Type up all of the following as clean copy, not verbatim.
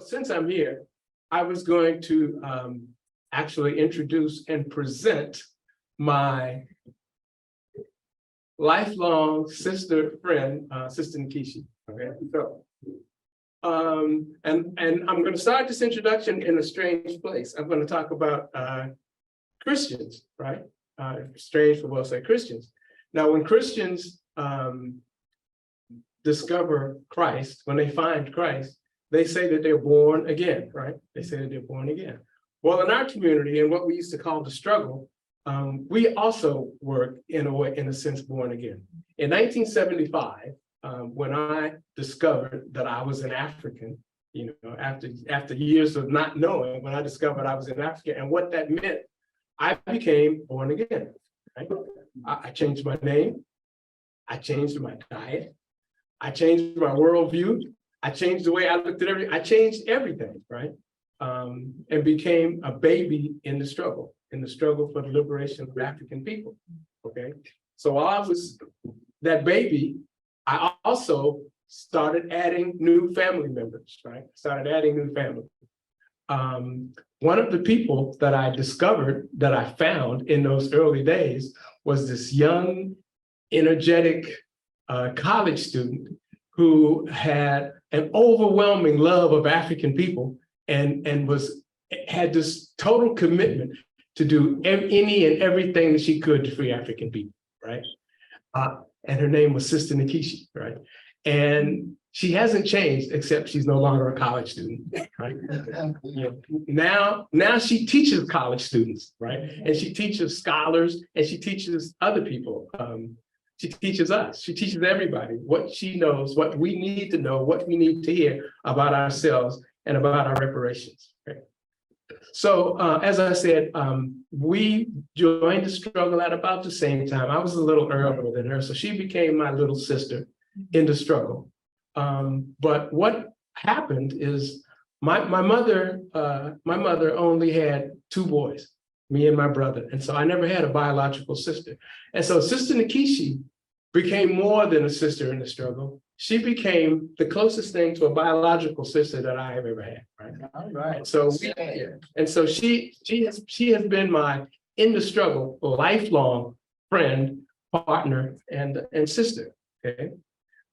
since I'm here, I was going to actually introduce and present my lifelong sister friend, Sister Nkechi. Okay, so and I'm going to start this introduction in a strange place. I'm going to talk about Christians, right? Strange for both say Christians. Now, when Christians discover Christ, when they find Christ, they say that they're born again, right? They say that they're born again. Well, in our community, and what we used to call the struggle, we also were, in a sense, born again. In 1975, when I discovered that I was an African, you know, after years of not knowing, when I discovered I was an African and what that meant, I became born again. Right? I changed my name. I changed my diet. I changed my worldview. I changed the way I looked at everything. I changed everything, right? And became a baby in the struggle for the liberation of African people, okay? So while I was that baby, I also started adding new family members, right? Started adding new family. One of the people that I discovered, that I found in those early days, was this young, energetic college student who had an overwhelming love of African people and had this total commitment to do any and everything that she could to free African people, right? And her name was Sister Nkechi, right? And she hasn't changed, except she's no longer a college student, right? Now she teaches college students, right? And she teaches scholars, and she teaches other people. She teaches us, she teaches everybody what she knows, what we need to know, what we need to hear about ourselves and about our reparations. Okay? So as I said, we joined the struggle at about the same time. I was a little earlier than her, so she became my little sister in the struggle. But what happened is my mother only had two boys, me and my brother. And so I never had a biological sister. And so Sister Nkechi became more than a sister in the struggle. She became the closest thing to a biological sister that I have ever had. Right. All right. So she has been my in the struggle lifelong friend, partner, and sister. Okay.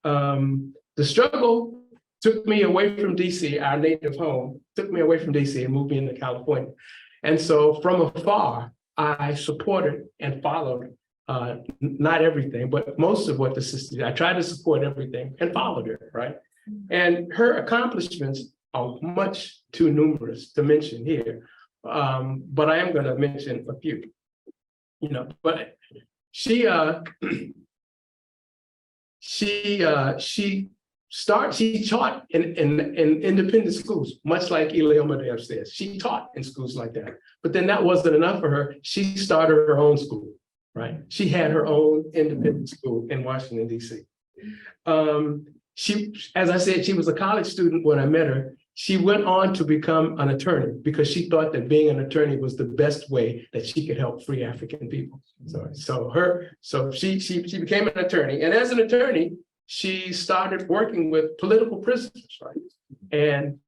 The struggle took me away from DC, our native home, took me away from DC and moved me into California. And so from afar, I supported and followed not everything, but most of what the sister did. I tried to support everything and followed her, right? And her accomplishments are much too numerous to mention here, but I am going to mention a few. You know, but she taught in independent schools, much like Ileoma says. She taught in schools like that. But then that wasn't enough for her. She started her own school, right? She had her own independent school in Washington, D.C. As I said, she was a college student when I met her. She went on to become an attorney because she thought that being an attorney was the best way that she could help free African people. So she became an attorney. And as an attorney, she started working with political prisoners, right? And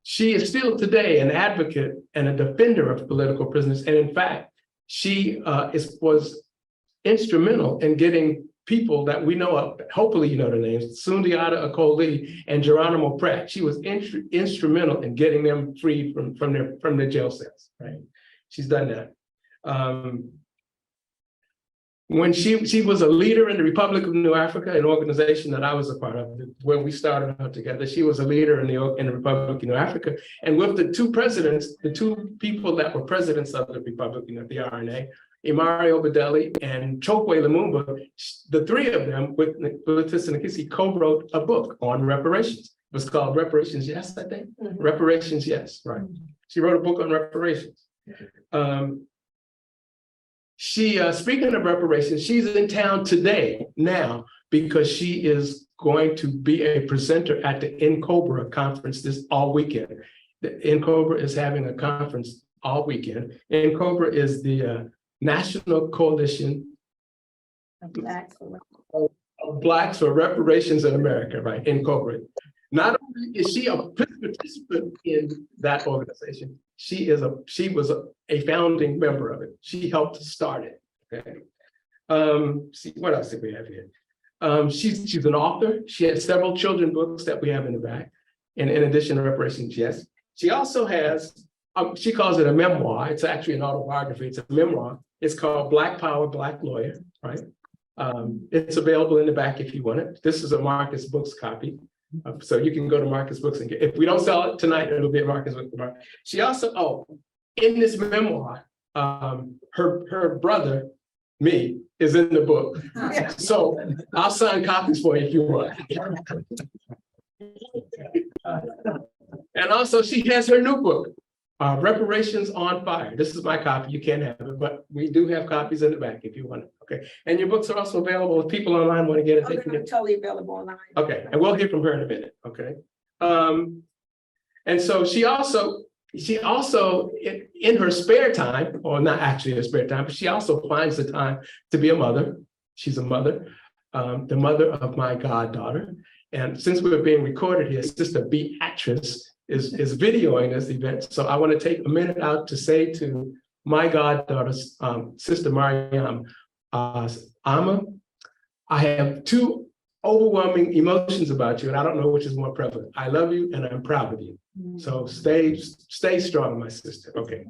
she is still today an advocate and a defender of political prisoners. And in fact, she was instrumental in getting people that we know of, hopefully you know their names, Sundiata Acoli and Geronimo Pratt. She was instrumental in getting them freed from their jail cells, right? She's done that. When she was a leader in the Republic of New Africa, an organization that I was a part of, where we started out together. She was a leader in the Republic of New Africa. And with the two presidents, the two people that were presidents of the Republic of the RNA, Imari Obadeli and Chokwe Lumumba, the three of them with Sister Nkechi co-wrote a book on reparations. It was called Reparations, Yes, I think? Mm-hmm. Reparations, Yes, right. She wrote a book on reparations. Speaking of reparations, she's in town today now because she is going to be a presenter at the NCOBRA conference this all weekend. The NCOBRA is having a conference all weekend. NCOBRA is the National Coalition of Blacks for Reparations in America, right? NCOBRA. Not only is she a participant in that organization, she was a founding member of it. She helped start it. Okay. See what else do we have here? She's an author. She has several children's books that we have in the back. And in addition to Reparations, yes. She also has, she calls it a memoir. It's actually an autobiography. It's a memoir. It's called Black Power, Black Lawyer, right? It's available in the back if you want it. This is a Marcus Books copy. So you can go to Marcus Books and get, if we don't sell it tonight, it'll be at Marcus Books. She also, in this memoir, her brother, me, is in the book. So I'll sign copies for you if you want. And also she has her new book, Reparations on Fire. This is my copy. You can't have it, but we do have copies in the back if you want it. Okay. And your books are also available. If people online want to get it, they can get it. Totally available online. Okay. And we'll hear from her in a minute. Okay. And so she also in her spare time, or not actually her spare time, but she also finds the time to be a mother. She's a mother, the mother of my goddaughter. And since we're being recorded here, Sister Beatrice is videoing this event. So I want to take a minute out to say to my goddaughter, Sister Mariam, Amma, I have two overwhelming emotions about you, and I don't know which is more prevalent. I love you and I'm proud of you. So stay strong, my sister. Okay.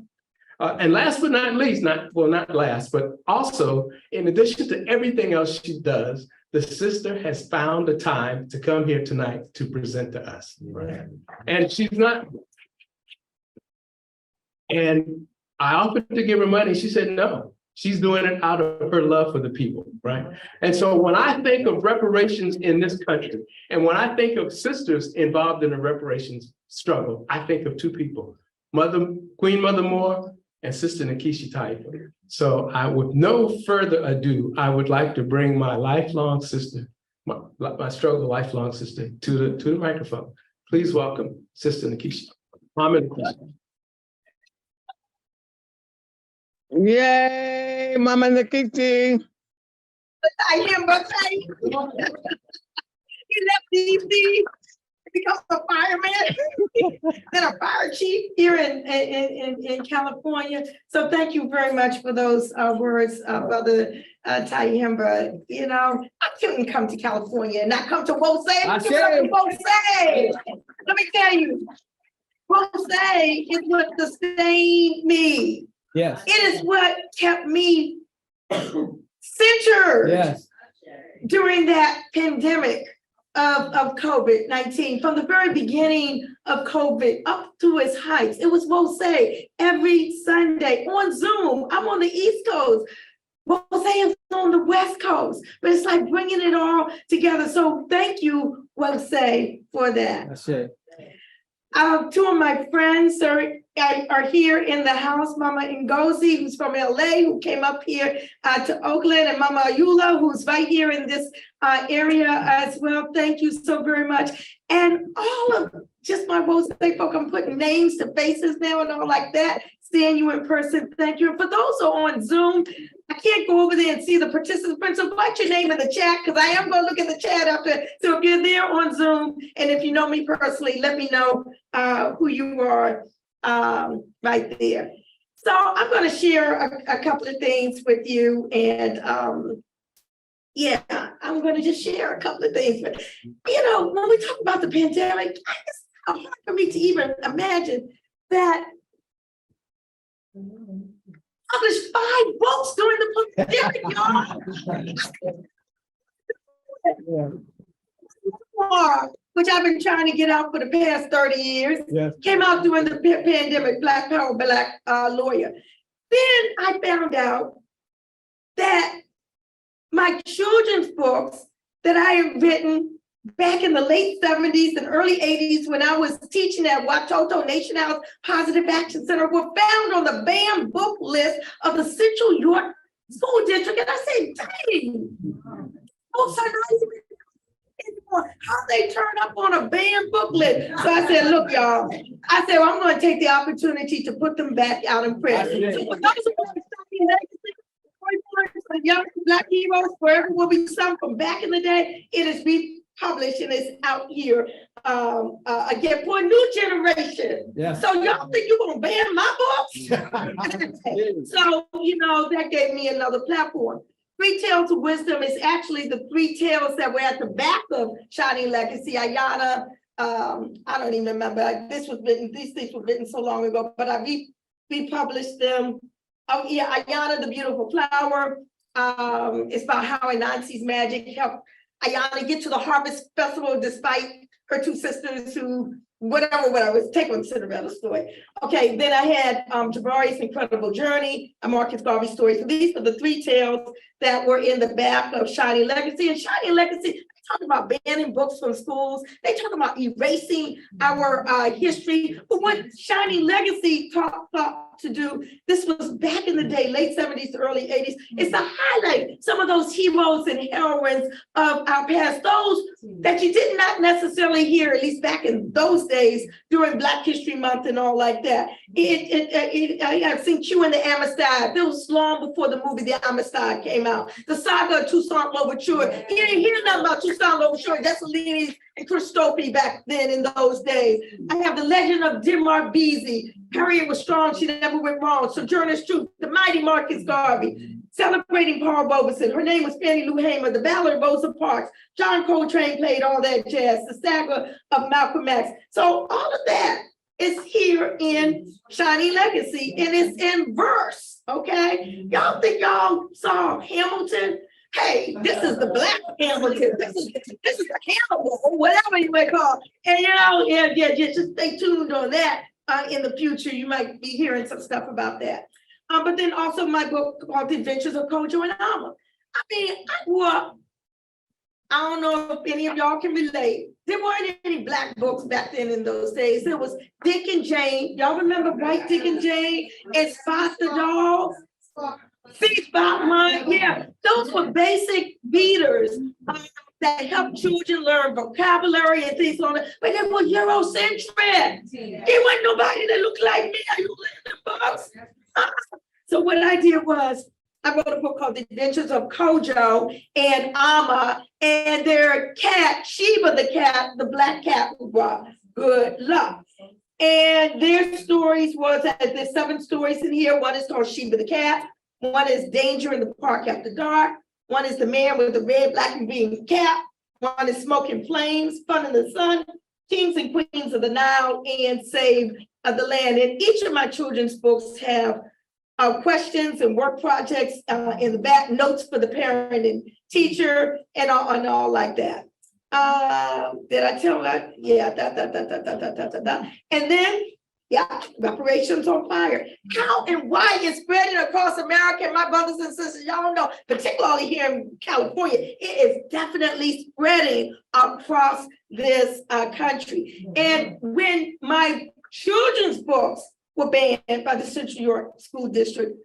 And last but not least, not last, but also in addition to everything else she does, the sister has found the time to come here tonight to present to us. Right? And she's not. And I offered to give her money. She said no. She's doing it out of her love for the people, right? And so when I think of reparations in this country, and when I think of sisters involved in the reparations struggle, I think of two people, Queen Mother Moore and Sister Nkechi Taifa. So with no further ado, I would like to bring my lifelong sister, my struggle lifelong sister to the microphone. Please welcome Sister Nkechi. Mama Nkechi. Yay, Mama Nkechi. Tyehimba, you left DC because of a fireman, then a fire chief here in California. So thank you very much for those words, Brother Tyehimba. You know, I couldn't come to California and not come to Wose. Let me tell you, Wose is what sustained me. Yes. It is what kept me centered. Yes. During that pandemic of COVID-19, from the very beginning of COVID up to its heights, it was Wose every Sunday on Zoom. I'm on the East Coast. Wose is on the West Coast, but it's like bringing it all together. So thank you, Wose, for that. That's it. Two of my friends are here in the house, Mama Ngozi, who's from LA, who came up here to Oakland, and Mama Ayula, who's right here in this area as well. Thank you so very much. And all of just my Wose folk, I'm putting names to faces now and all like that, seeing you in person. Thank you. And for those who are on Zoom, I can't go over there and see the participants, so write your name in the chat, because I am going to look at the chat after. So if you're there on Zoom, and if you know me personally, let me know who you are right there. So I'm going to share a couple of things with you, and yeah, I'm going to just share a couple of things. But you know, when we talk about the pandemic, it's hard for me to even imagine that published 5 books during the pandemic, y'all. Which I've been trying to get out for the past 30 years. Yes. Came out during the pandemic, Black Power, Black Lawyer. Then I found out that my children's books that I have written back in the late 70s and early 80s when I was teaching at Watoto Nation House Positive Action Center were found on the banned book list of the Central York School District. And I said, dang, books are not even anymore. How they turn up on a banned book list? So I said, look, y'all, I said, well, I'm going to take the opportunity to put them back out in print. So for those who want to study legacy, Young Black Heroes, Forever Will Be Some from back in the day. It is republished and it's out here again for a new generation. Yeah. So y'all think you're gonna ban my books? So, that gave me another platform. Three Tales of Wisdom is actually the three tales that were at the back of Shining Legacy. Ayana, I don't even remember. These things were written so long ago, but I republished them. Oh yeah, Ayana, the Beautiful Flower. It's about how Anansi's magic helped Ayana get to the Harvest Festival despite her two sisters who, whatever, take on Cinderella story. Okay, then I had Jabari's Incredible Journey, a Marcus Garvey story. So these are the three tales that were in the back of Shining Legacy. And Shining Legacy, they talk about banning books from schools. They talk about erasing our history. But what Shining Legacy thought to do, this was back in the day, late 70s, early 80s, is to highlight some of those heroes and heroines of our past, those that you did not necessarily hear, at least back in those days, during Black History Month and all like that. I've seen Q and the Amistad. That was long before the movie The Amistad came out. The saga of Toussaint Louverture. You didn't hear nothing about Toussaint Louverture. Dessalines and Christophe back then in those days. I have The Legend of Denmark Beezy. Harriet was strong, she never went wrong. Sojourner's Truth, the mighty Marcus Garvey, celebrating Paul Robeson. Her name was Fannie Lou Hamer, the Ballad of Rosa Parks. John Coltrane played all that jazz, the saga of Malcolm X. So all of that is here in Shining Legacy, and it's in verse, okay? Y'all think y'all saw Hamilton? Hey, this is the Black Hamilton. This is the Hannibal, or whatever you may call it. And just stay tuned on that. In the future, you might be hearing some stuff about that. But then also my book called The Adventures of Kojo and Alma. I mean, I grew up, I don't know if any of y'all can relate. There weren't any Black books back then in those days. There was Dick and Jane. Y'all remember Bright Dick and Jane and Spot the Dog? See Spot Mine? Yeah, those were basic readers that help children learn vocabulary and things like that, but they were Eurocentric. There wasn't nobody that looked like me. I looked in the books. So what I did was I wrote a book called The Adventures of Kojo and Alma and their cat, Sheba the cat, the black cat who brought good luck. And their stories there's 7 stories in here. One is called Sheba the cat. One is Danger in the Park After Dark. One is The Man with the Red, Black, and Green Cap. One is Smoking Flames, Fun in the Sun, Kings and Queens of the Nile, and Save the Land. And each of my children's books have questions and work projects in the back, notes for the parent and teacher, and all like that. Did I tell that? Yeah, And then, Reparations on Fire. How and why it's spreading across America, my brothers and sisters, y'all know, particularly here in California, it is definitely spreading across this country. And when my children's books were banned by the Central New York School District,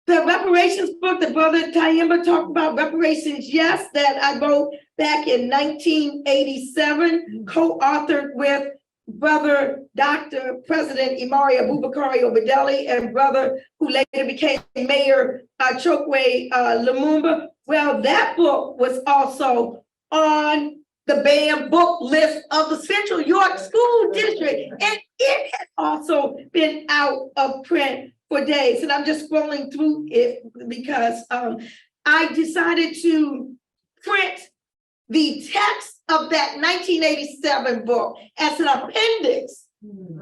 the reparations book that Brother Tyehimba talked about, Reparations, yes, that I wrote back in 1987, co-authored with Brother Dr. President Imari Abubakari Obadeli and brother who later became Mayor Chokwe Lumumba. Well, that book was also on the banned book list of the Central York School District, and it had also been out of print for days. And I'm just scrolling through it because I decided to print the text of that 1987 book as an appendix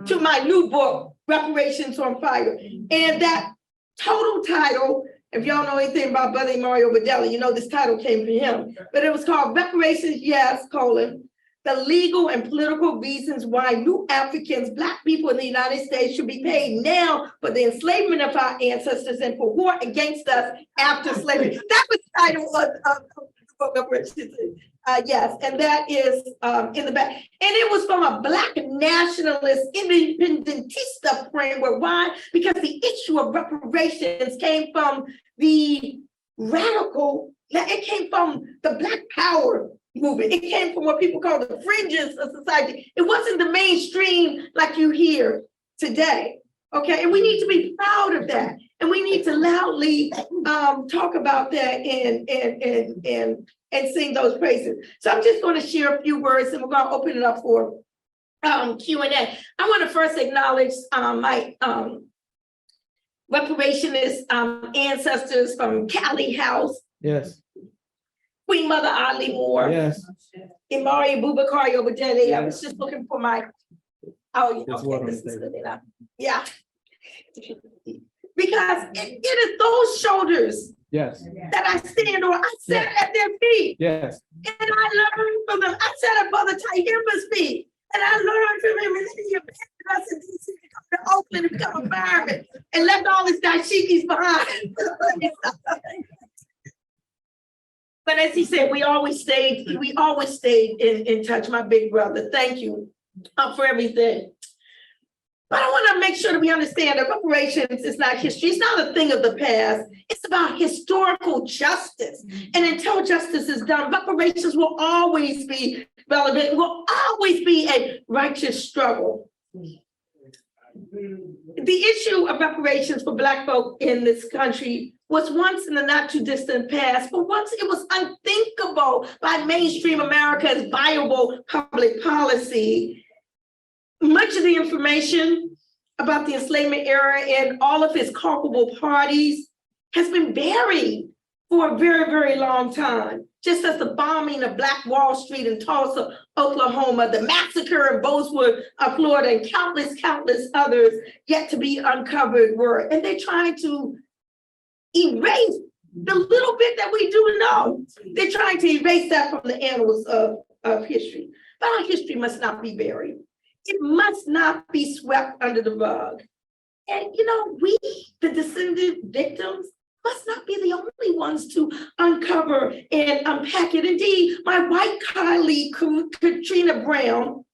to my new book, Reparations on Fire. And that total title, if y'all know anything about Brother Mario Badella, you know this title came from him, but it was called Reparations, yes, the legal and political reasons why new Africans, Black people in the United States should be paid now for the enslavement of our ancestors and for war against us after slavery. That was the title of the book, Reparations. Yes, and that is in the back. And it was from a Black nationalist, independentista framework. Why? Because the issue of reparations came from the radical, it came from the Black Power movement. It came from what people call the fringes of society. It wasn't the mainstream like you hear today. Okay, and we need to be proud of that. And we need to loudly talk about that and sing those praises. So I'm just going to share a few words and we're going to open it up for Q&A. I want to first acknowledge my reparationist ancestors from Cali House. Yes. Queen Mother Ali Moore. Yes. Imari Bubakari Obadele. I was just looking for my, oh, That's okay, what this I'm is saying. good. Yeah. Because it is those shoulders Yes. that I stand on. I sat at their feet. Yes. And I learned from them. I sat at Brother Tyehimba's feet. And I learned from him. And then he abandoned us in DC to come to Oakland and become a fireman and left all his dashikis behind. But as he said, we always stayed in touch, my big brother. Thank you for everything. But I want to make sure that we understand that reparations is not history. It's not a thing of the past. It's about historical justice. And until justice is done, reparations will always be relevant, will always be a righteous struggle. The issue of reparations for Black folk in this country was once in the not too distant past, but once it was unthinkable by mainstream America as viable public policy. Much of the information about the enslavement era and all of its culpable parties has been buried for a very, very long time. Just as the bombing of Black Wall Street in Tulsa, Oklahoma, the massacre in Bozewood, Florida, and countless others yet to be uncovered were. And they're trying to erase the little bit that we do know. They're trying to erase that from the annals of history. But our history must not be buried. It must not be swept under the rug. And we, the descendant victims, must not be the only ones to uncover and unpack it. Indeed, my white colleague, Katrina Brown,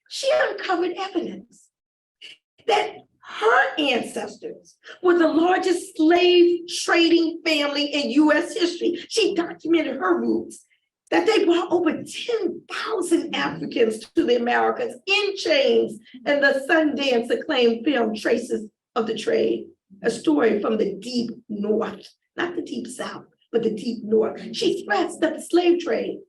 she uncovered evidence that her ancestors were the largest slave trading family in US history. She documented her roots, that they brought over 10,000 Africans to the Americas in chains, and the Sundance acclaimed film Traces of the Trade, a story from the deep north, not the deep south, but the deep north. She stressed that the slave trade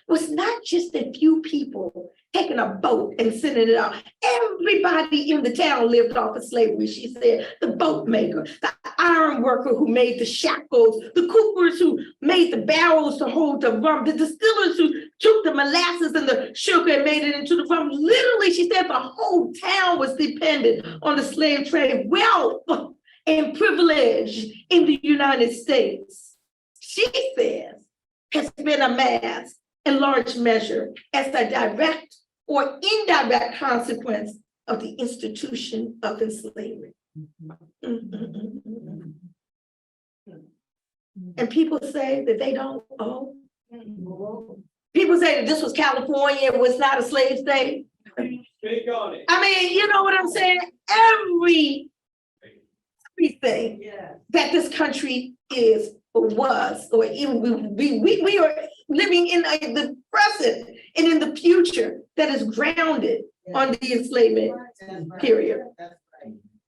was not just a few people taking a boat and sending it out. Everybody in the town lived off of slavery, she said. The boat maker, the iron worker who made the shackles, the coopers who made the barrels to hold the rum, the distillers who took the molasses and the sugar and made it into the rum. Literally, she said the whole town was dependent on the slave trade. Wealth and privilege in the United States, she says, has been amassed in large measure as a direct or indirect consequence of the institution of enslavement. And people say that they don't owe. People say that this was California, it was not a slave state. I mean, you know what I'm saying? Everything that this country is or was, or even we are living in the present and in the future that is grounded on the enslavement period.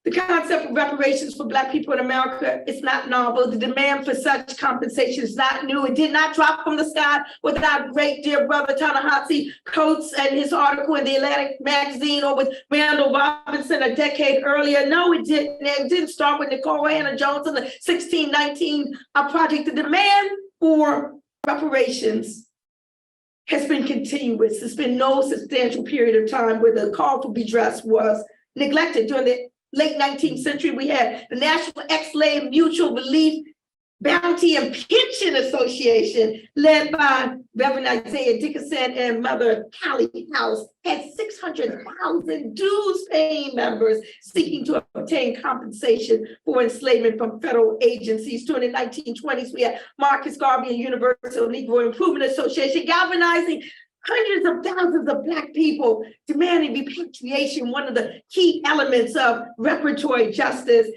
The concept of reparations for Black people in America is not novel. The demand for such compensation is not new. It did not drop from the sky with our great dear brother Ta-Nehisi Coates and his article in the Atlantic magazine, or with Randall Robinson a decade earlier. No, it didn't. It didn't start with Nicole Hannah-Jones and the 1619 project. The demand for reparations has been continuous. There's been no substantial period of time where the call for redress was neglected. During the late 19th century, we had the National Ex-Slave Mutual Relief, Bounty, and Pension Association, led by Reverend Isaiah Dickinson and Mother Callie House, had 600,000 dues-paying members seeking to obtain compensation for enslavement from federal agencies. During the 1920s, we had Marcus Garvey and Universal Negro Improvement Association galvanizing hundreds of thousands of Black people demanding repatriation, one of the key elements of reparatory justice.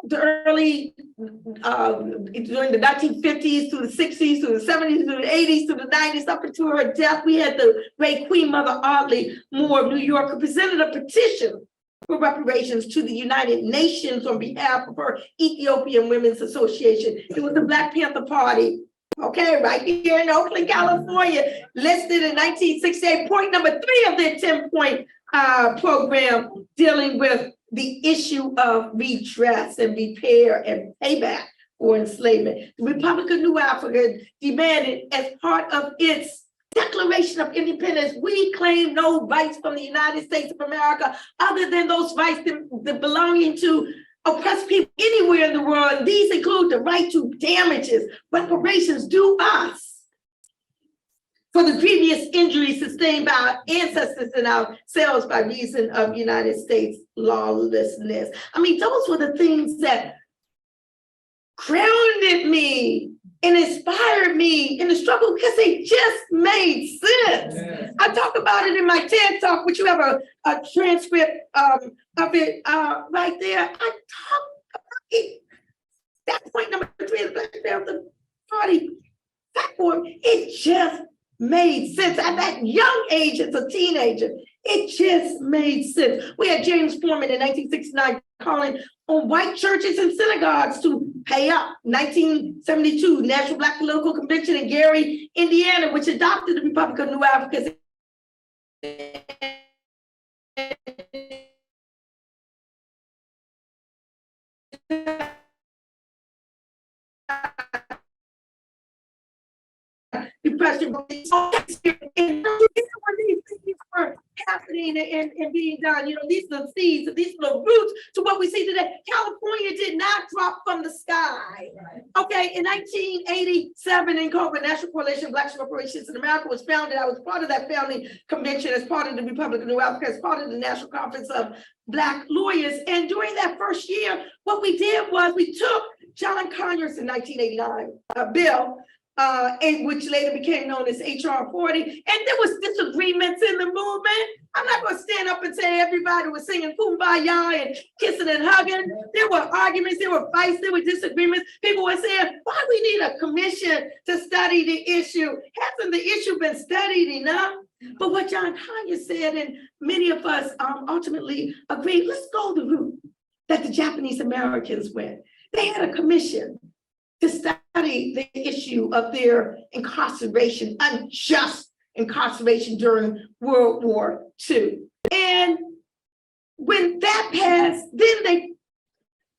The early, during the 1950s, through the 60s, through the 70s, through the 80s, through the 90s, up until her death, we had the great Queen Mother Audley Moore of New York, who presented a petition for reparations to the United Nations on behalf of her Ethiopian Women's Association. It was the Black Panther Party, okay, right here in Oakland, California, listed in 1968, point number 3 of their 10-point program dealing with the issue of redress and repair and payback for enslavement. The Republic of New Africa demanded, as part of its Declaration of Independence, we claim no rights from the United States of America other than those rights that belonging to oppressed people anywhere in the world. These include the right to damages, reparations due us for the grievous injuries sustained by our ancestors and ourselves by reason of United States lawlessness. I mean, those were the things that grounded me and inspired me in the struggle because they just made sense. Yeah. I talk about it in my TED Talk, which you have a transcript of it right there. I talk about it. That point number 3 of the Black Panther Party platform, it just made sense. At that young age, as a teenager, it just made sense. We had James Foreman in 1969 calling on white churches and synagogues to pay up. 1972, National Black Political Convention in Gary, Indiana, which adopted the Republic of New Africa. Depression, when these things were happening and being done, you know, these are the seeds, these are the roots to what we see today. California did not drop from the sky. Okay, in 1987, in Oakland, National Coalition of Black Reparations in America was founded. I was part of that founding convention as part of the Republic of New Africa, as part of the National Conference of Black Lawyers. And during that first year, what we did was we took John Conyers in 1989 bill, and which later became known as HR 40. And there was disagreements in the movement. I'm not going to stand up and say everybody was singing Kumbaya and kissing and hugging. There were arguments, there were fights, there were disagreements. People were saying, why we need a commission to study the issue? Hasn't the issue been studied enough? But what John Conyers said, and many of us ultimately agreed, let's go the route that the Japanese Americans went. They had a commission to study the issue of their incarceration, unjust incarceration during World War II. And when that passed, then they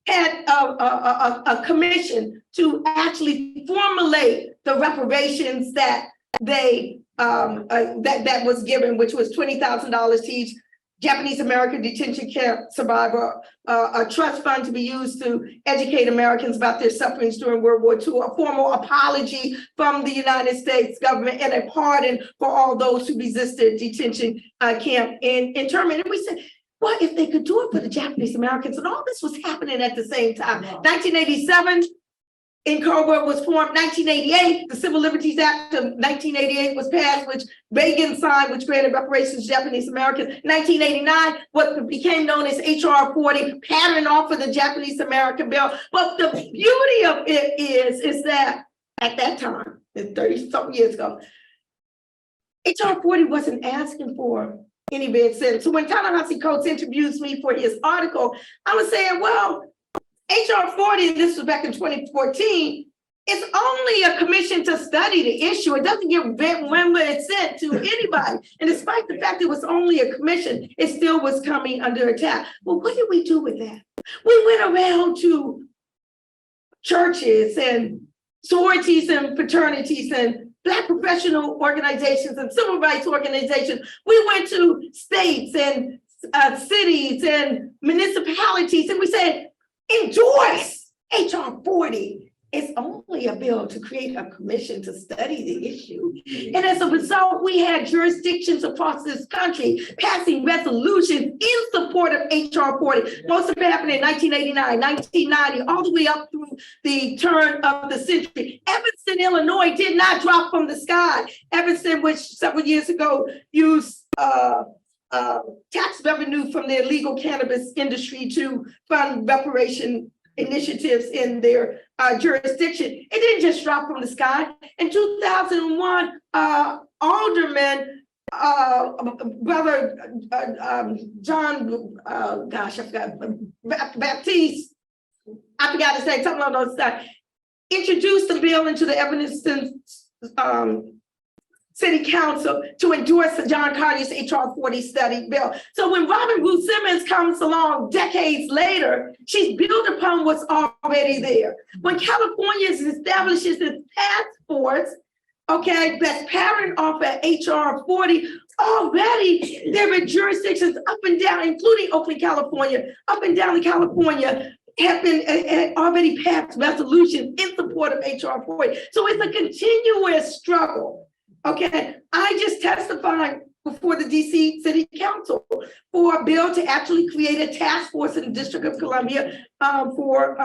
had a commission to actually formulate the reparations that they that was given, which was $20,000 to each Japanese American detention camp survivor, a trust fund to be used to educate Americans about their sufferings during World War II, a formal apology from the United States government, and a pardon for all those who resisted detention camp and internment. And we said, well, if they could do it for the Japanese Americans, and all this was happening at the same time. 1987, NCOBRA was formed. 1988, the Civil Liberties Act of 1988 was passed, which Reagan signed, which granted reparations to Japanese Americans. 1989, what became known as HR 40, patterned off of the Japanese American bill. But the beauty of it is that at that time, 30-something years ago, HR 40 wasn't asking for any bed sentence. So when Ta-Nehisi Coates interviews me for his article, I was saying, well, HR 40, and this was back in 2014, it's only a commission to study the issue. It doesn't give when it's sent to anybody. And despite the fact it was only a commission, it still was coming under attack. Well, what did we do with that? We went around to churches and sororities and fraternities and Black professional organizations and civil rights organizations. We went to states and cities and municipalities, and we said, endorse HR 40. It's only a bill to create a commission to study the issue. And as a result, we had jurisdictions across this country passing resolutions in support of HR 40. Most of it happened in 1989, 1990, all the way up through the turn of the century. Evanston, Illinois did not drop from the sky. Evanston, which several years ago used tax revenue from the illegal cannabis industry to fund reparation initiatives in their jurisdiction. It didn't just drop from the sky. In 2001, aldermen Brother John, gosh, I forgot, Baptiste, I forgot to say something on those stuff, introduced the bill into the Evanston City Council to endorse John Carney's HR 40 study bill. So when Robin Ruth Simmons comes along decades later, she's built upon what's already there. When California establishes its task force, okay, that's patterned off at HR 40, already there are jurisdictions up and down, including Oakland, California, up and down in California, have been already passed resolutions in support of HR 40. So it's a continuous struggle. Okay, I just testified before the DC City Council for a bill to actually create a task force in the District of Columbia for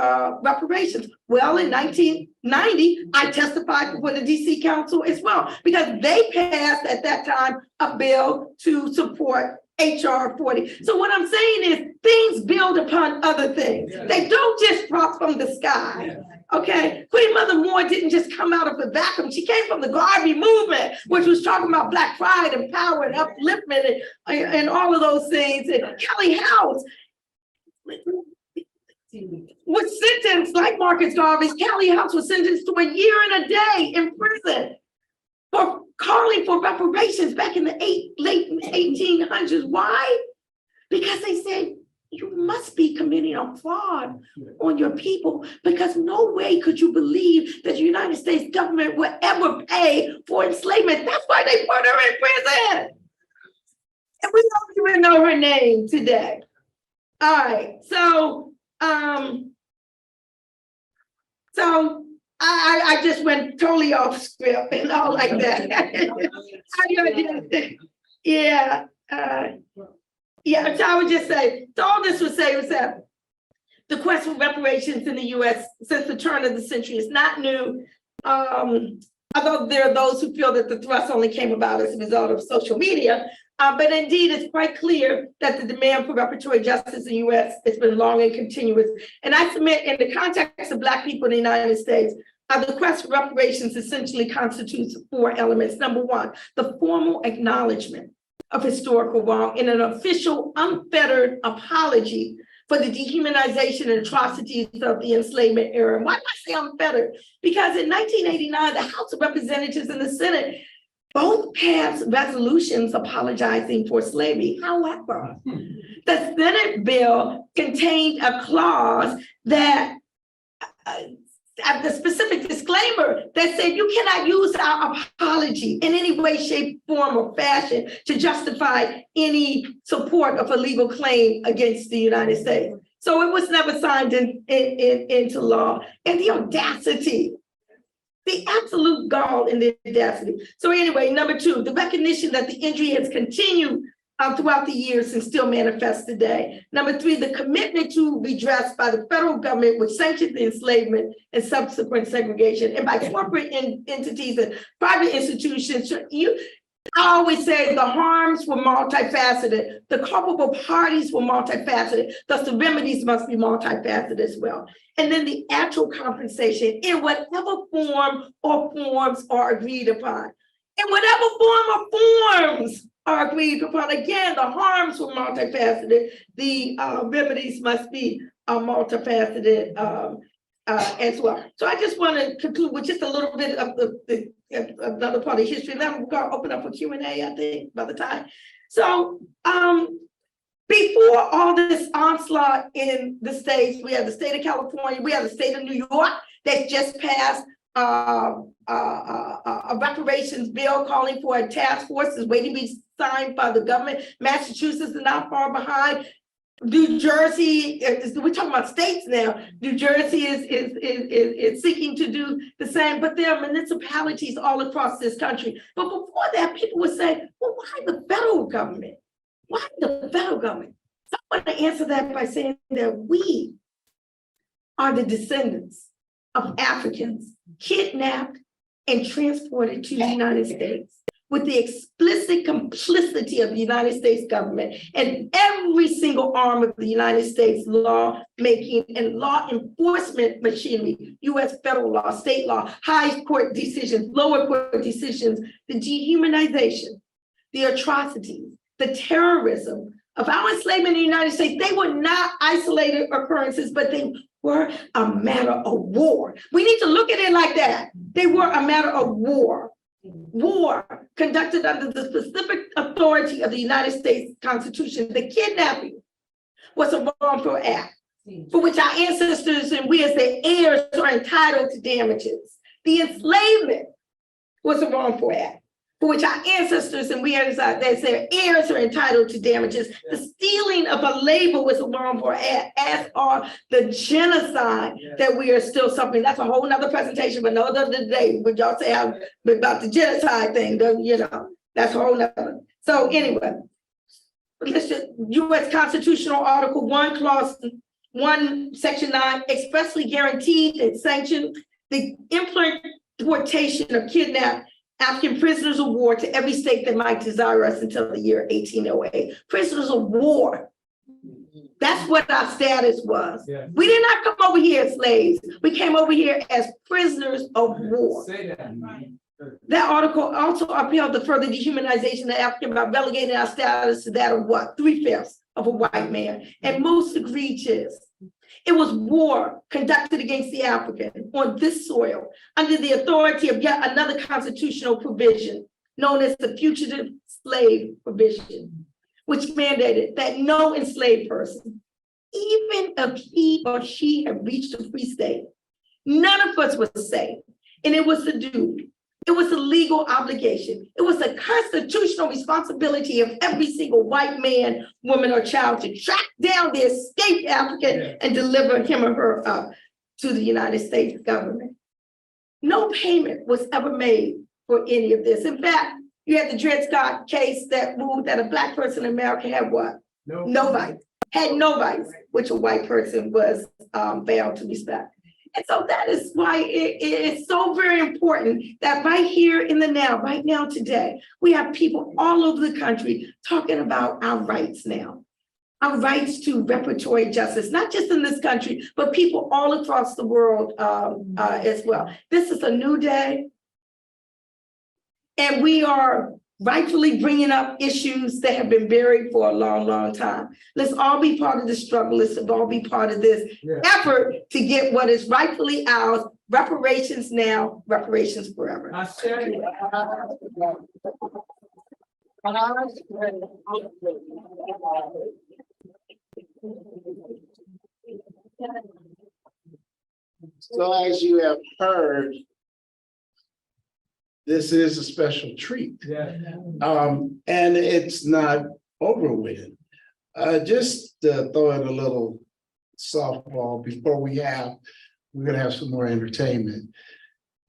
reparations. Well, in 1990, I testified before the DC Council as well, because they passed at that time a bill to support HR 40. So what I'm saying is things build upon other things. They don't just drop from the sky. Okay, Queen Mother Moore didn't just come out of the vacuum. She came from the Garvey movement, which was talking about Black pride and power and upliftment and all of those things. And Kelly House was sentenced, like Marcus Garvey's, Kelly House was sentenced to a year and a day in prison for calling for reparations back in the late 1800s. Why? Because they said, you must be committing a fraud on your people, because no way could you believe that the United States government would ever pay for enslavement. That's why they put her in prison. And we don't even know her name today. All right, so I just went totally off script and all like that. Yeah. Yeah, so I would just say, so all this would say was that the quest for reparations in the US since the turn of the century is not new. Although there are those who feel that the thrust only came about as a result of social media, but indeed it's quite clear that the demand for reparatory justice in the US has been long and continuous. And I submit in the context of Black people in the United States, the quest for reparations essentially constitutes 4 elements. Number 1, the formal acknowledgement of historical wrong in an official, unfettered apology for the dehumanization and atrocities of the enslavement era. Why do I say unfettered? Because in 1989, the House of Representatives and the Senate both passed resolutions apologizing for slavery. However, the Senate bill contained a clause that the specific disclaimer that said you cannot use our apology in any way, shape, form, or fashion to justify any support of a legal claim against the United States. So it was never signed into law. And the audacity, the absolute gall and the audacity. So anyway, number 2, the recognition that the injury has continued throughout the years and still manifests today. Number 3, the commitment to redress by the federal government, which sanctioned the enslavement and subsequent segregation, and by corporate entities and private institutions. I always say the harms were multifaceted, the culpable parties were multifaceted, thus the remedies must be multifaceted as well. And then the actual compensation in whatever form or forms are agreed upon. In whatever form or forms are agreed upon. Again, the harms were multifaceted. The remedies must be multifaceted as well. So I just want to conclude with just a little bit of another part of history. Then we're going to open up for Q&A, I think, by the time. So before all this onslaught in the states, we have the state of California, we have the state of New York that just passed a reparations bill calling for a task force is waiting to be signed by the government. Massachusetts is not far behind. New Jersey, we're talking about states now. New Jersey is seeking to do the same, but there are municipalities all across this country. But before that, people would say, well, why the federal government? Why the federal government? So I want to answer that by saying that we are the descendants of Africans kidnapped and transported to the United States with the explicit complicity of the United States government and every single arm of the United States law-making and law enforcement machinery, US federal law, state law, high court decisions, lower court decisions, the dehumanization, the atrocities, the terrorism of our enslavement in the United States, they were not isolated occurrences, but they were a matter of war. We need to look at it like that. They were a matter of war. War conducted under the specific authority of the United States Constitution. The kidnapping was a wrongful act for which our ancestors and we as their heirs are entitled to damages. The enslavement was a wrongful act for which our ancestors and we as their heirs are entitled to damages. The stealing of a labor was a wrongful act, as are the genocide that we are still suffering. That's a whole nother presentation, but no other day. Would y'all say about the genocide thing? That's a whole nother. So anyway, U.S. Constitutional Article 1, Clause 1, Section 9 expressly guaranteed and sanctioned the importation of kidnapped African prisoners of war to every state that might desire us until the year 1808. Prisoners of war. That's what our status was. Yeah. We did not come over here as slaves. We came over here as prisoners of war. Say that. That article also upheld the further dehumanization of African by relegating our status to that of what? 3/5 of a white man. And most egregious, it was war conducted against the African on this soil under the authority of yet another constitutional provision known as the Fugitive Slave Provision, which mandated that no enslaved person, even if he or she had reached a free state, none of us was safe. And it was a duty. It was a legal obligation. It was a constitutional responsibility of every single white man, woman, or child to track down the escaped African and deliver him or her up to the United States government. No payment was ever made for any of this. In fact, you had the Dred Scott case that ruled that a Black person in America had what? No rights. Had no rights, which a white person was bound to respect. And so that is why it is so very important that right here in the now, right now today, we have people all over the country talking about our rights now. Our rights to reparatory justice, not just in this country, but people all across the world as well. This is a new day. And we are rightfully bringing up issues that have been buried for a long, long time. Let's all be part of the struggle. Let's all be part of this effort to get what is rightfully ours. Reparations now, reparations forever. So as you have heard, this is a special treat. And it's not over with. Just to throw in a little softball before we're gonna have some more entertainment.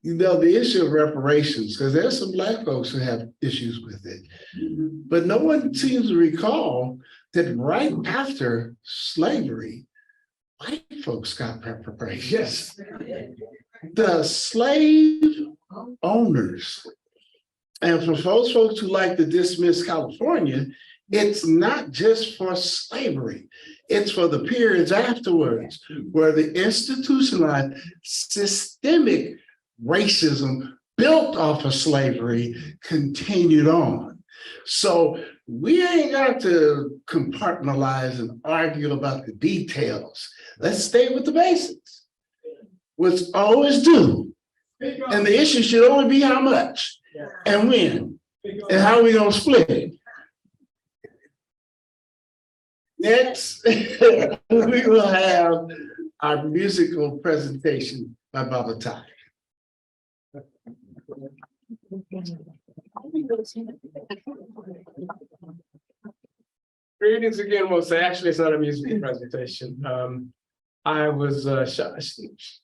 You know, the issue of reparations, because there's some Black folks who have issues with it, but no one seems to recall that right after slavery, white folks got reparations. The slave owners, and for those folks who like to dismiss California, it's not just for slavery, it's for the periods afterwards where the institutionalized systemic racism built off of slavery continued on. So we ain't got to compartmentalize and argue about the details. Let's stay with the basics. What's always due. And the issue should only be how much and when and how we gonna split it. Next, we will have our musical presentation by Baba Ty. Greetings again, Mose. Actually, it's not a musical presentation. I was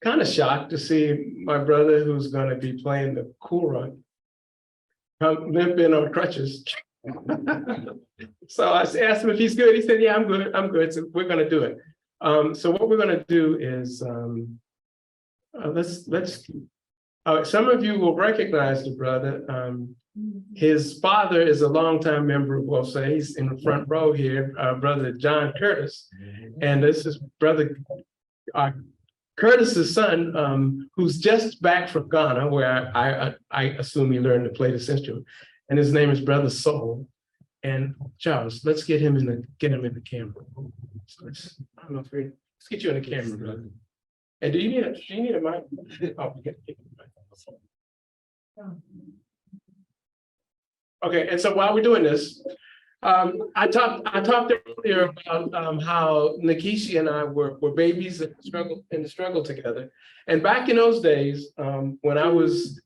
kind of shocked to see my brother, who's going to be playing the cool run, come limping on crutches. So I asked him if he's good. He said, "Yeah, I'm good. I'm good." So we're going to do it. So what we're going to do is some of you will recognize the brother. His father is a longtime member of Mose. He's in the front row here, Brother John Curtis, and this is Brother Curtis's son, who's just back from Ghana, where I assume he learned to play this instrument, and his name is Brother Soul. And Charles, let's get him in the camera. So I don't know if let's get you in the camera, brother. And do you need a mic? Oh, you get okay, and so while we're doing this, I talked earlier about how Nkechi and I were babies in the struggle together. And back in those days, when I was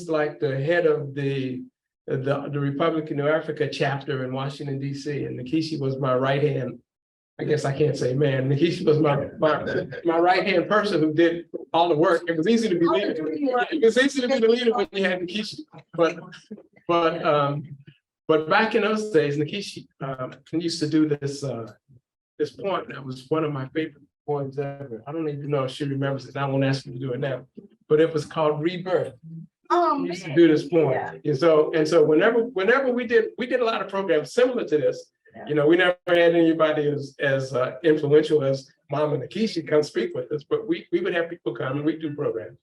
like the head of the Republic of New Africa chapter in Washington, D.C., and Nkechi was my right hand. I guess I can't say man. Nkechi was my right hand person who did all the work. It was easy to be leader. It was easy to be the leader when you had Nkechi. But back in those days, Nkechi used to do this point. That was one of my favorite poems ever. I don't even know if she remembers it. I won't ask her to do it now. But it was called Rebirth. Oh, We used to do this point. Yeah. And so whenever we did a lot of programs similar to this. You know, we never had anybody as influential as Mama Nkechi come speak with us, but we would have people come and we'd do programs.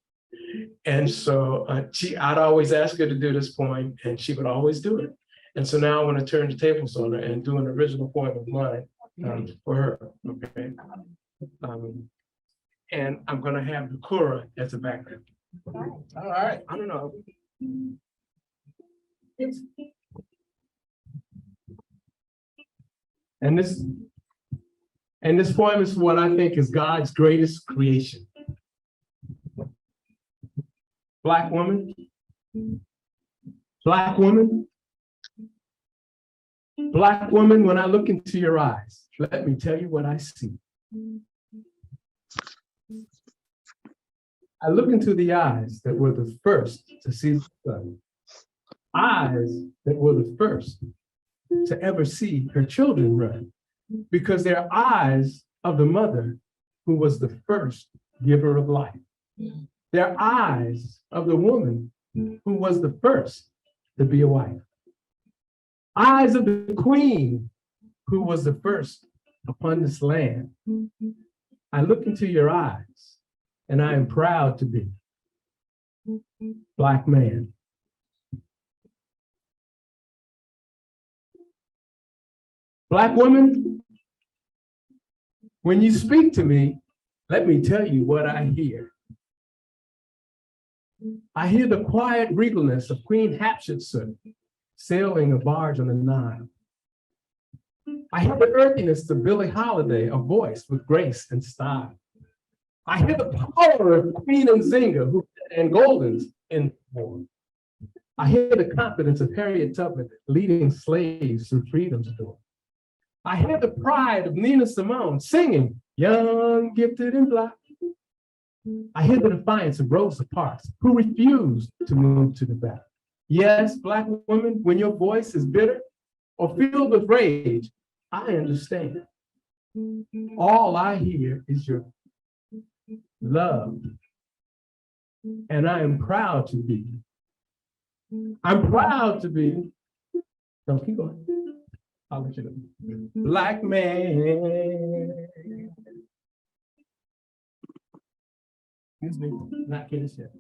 And so I'd always ask her to do this poem, and she would always do it. And so now I want to turn the tables on her and do an original poem of mine for her. Okay. And I'm going to have the Kura as a background. All right. I don't know. And this poem is what I think is God's greatest creation. Black woman, Black woman, Black woman, when I look into your eyes, let me tell you what I see. I look into the eyes that were the first to see the sun, eyes that were the first to ever see her children run, because they're eyes of the mother who was the first giver of life. They're eyes of the woman who was the first to be a wife. Eyes of the queen who was the first upon this land. I look into your eyes and I am proud to be Black man. Black woman, when you speak to me, let me tell you what I hear. I hear the quiet regalness of Queen Hatshepsut sailing a barge on the Nile. I hear the earthiness of Billie Holiday, a voice with grace and style. I hear the power of Queen Nzinga and Golden's in form. I hear the confidence of Harriet Tubman leading slaves through freedom's door. I hear the pride of Nina Simone singing, young, gifted, and Black. I hear the defiance of Rosa Parks, who refused to move to the back. Yes, Black woman, when your voice is bitter or filled with rage, I understand. All I hear is your love, and I am proud to be. I'm proud to be. No, keep going. I'll let you know. Black man. Excuse me, not kidding shit.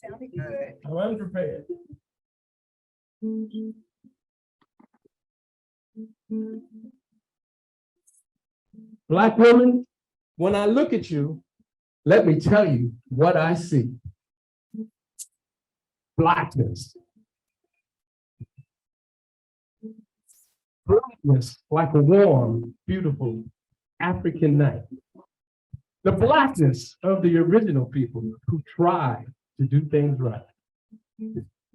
sounded good. I'm unprepared. Black woman, when I look at you, let me tell you what I see. Blackness. Blackness like a warm, beautiful African night. The blackness of the original people who tried to do things right.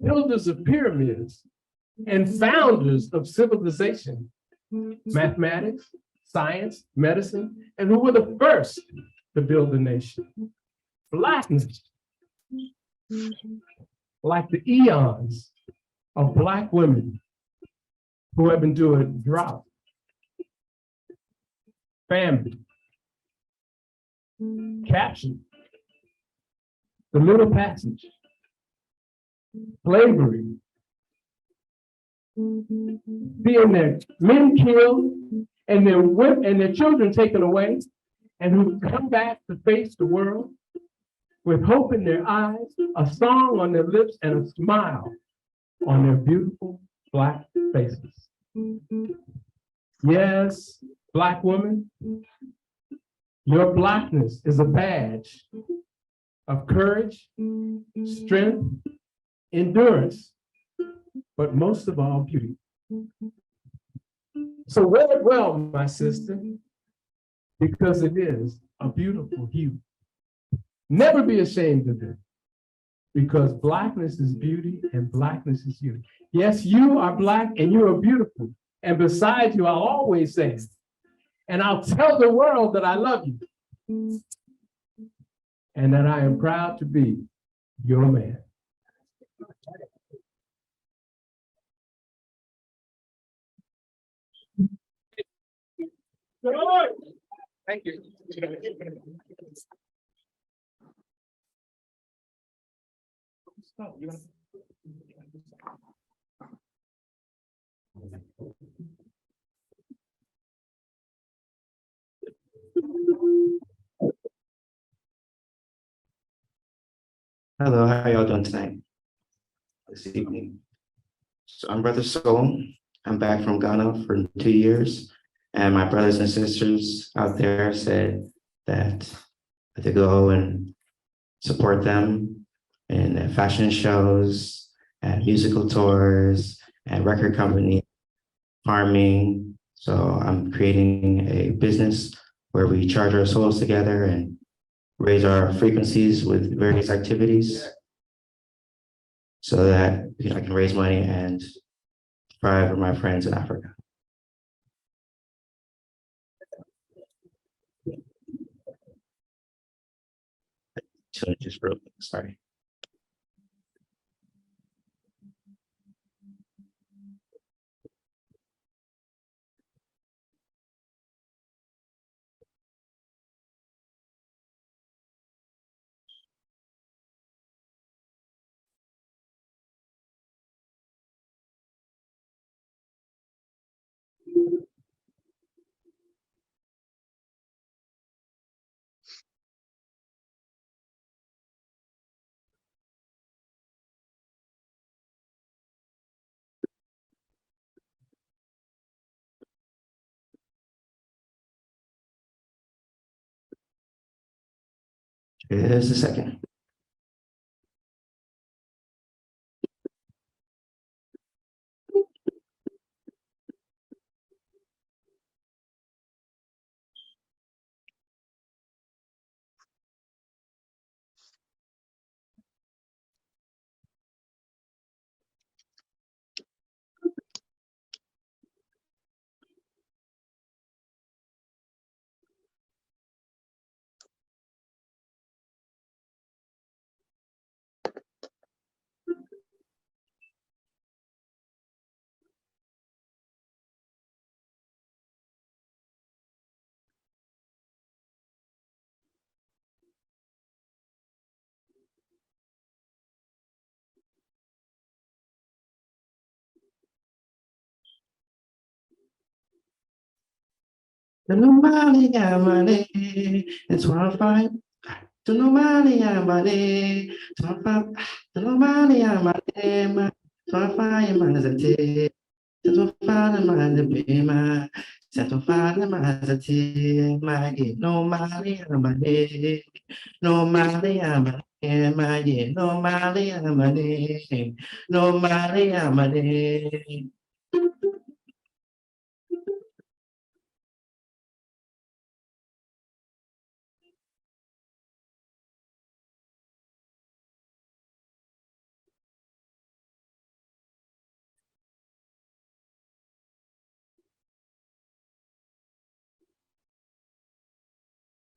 Builders of pyramids and founders of civilization, mathematics, science, medicine, and who were the first to build a nation. Blackness, like the eons of Black women who have endured drought, famine, capture, the Middle Passage, slavery, seeing their men killed and their women and their children taken away, and who come back to face the world with hope in their eyes, a song on their lips, and a smile on their beautiful Black faces. Yes, Black women, your Blackness is a badge of courage, strength, endurance, but most of all, beauty. So wear it well, my sister, because it is a beautiful hue. Never be ashamed of it, because Blackness is beauty and Blackness is you. Yes, you are Black and you are beautiful. And beside you, I'll always say, and I'll tell the world that I love you and that I am proud to be your man. Thank you. Hello, how y'all doing tonight? This evening. So I'm Brother Soul. I'm back from Ghana for 2 years. And my brothers and sisters out there said that I had to go and support them in their fashion shows, and musical tours, and record company, farming. So I'm creating a business where we charge our souls together and raise our frequencies with various activities so that I can raise money and thrive with my friends in Africa. So just real quick, sorry. Just a second. Nobody got money, it's 105. To nobody got money, 105. To nobody got money, 105 miles a day. To find my bima, to find my city, my no money, money, no money, money, my no money, money, no money, money.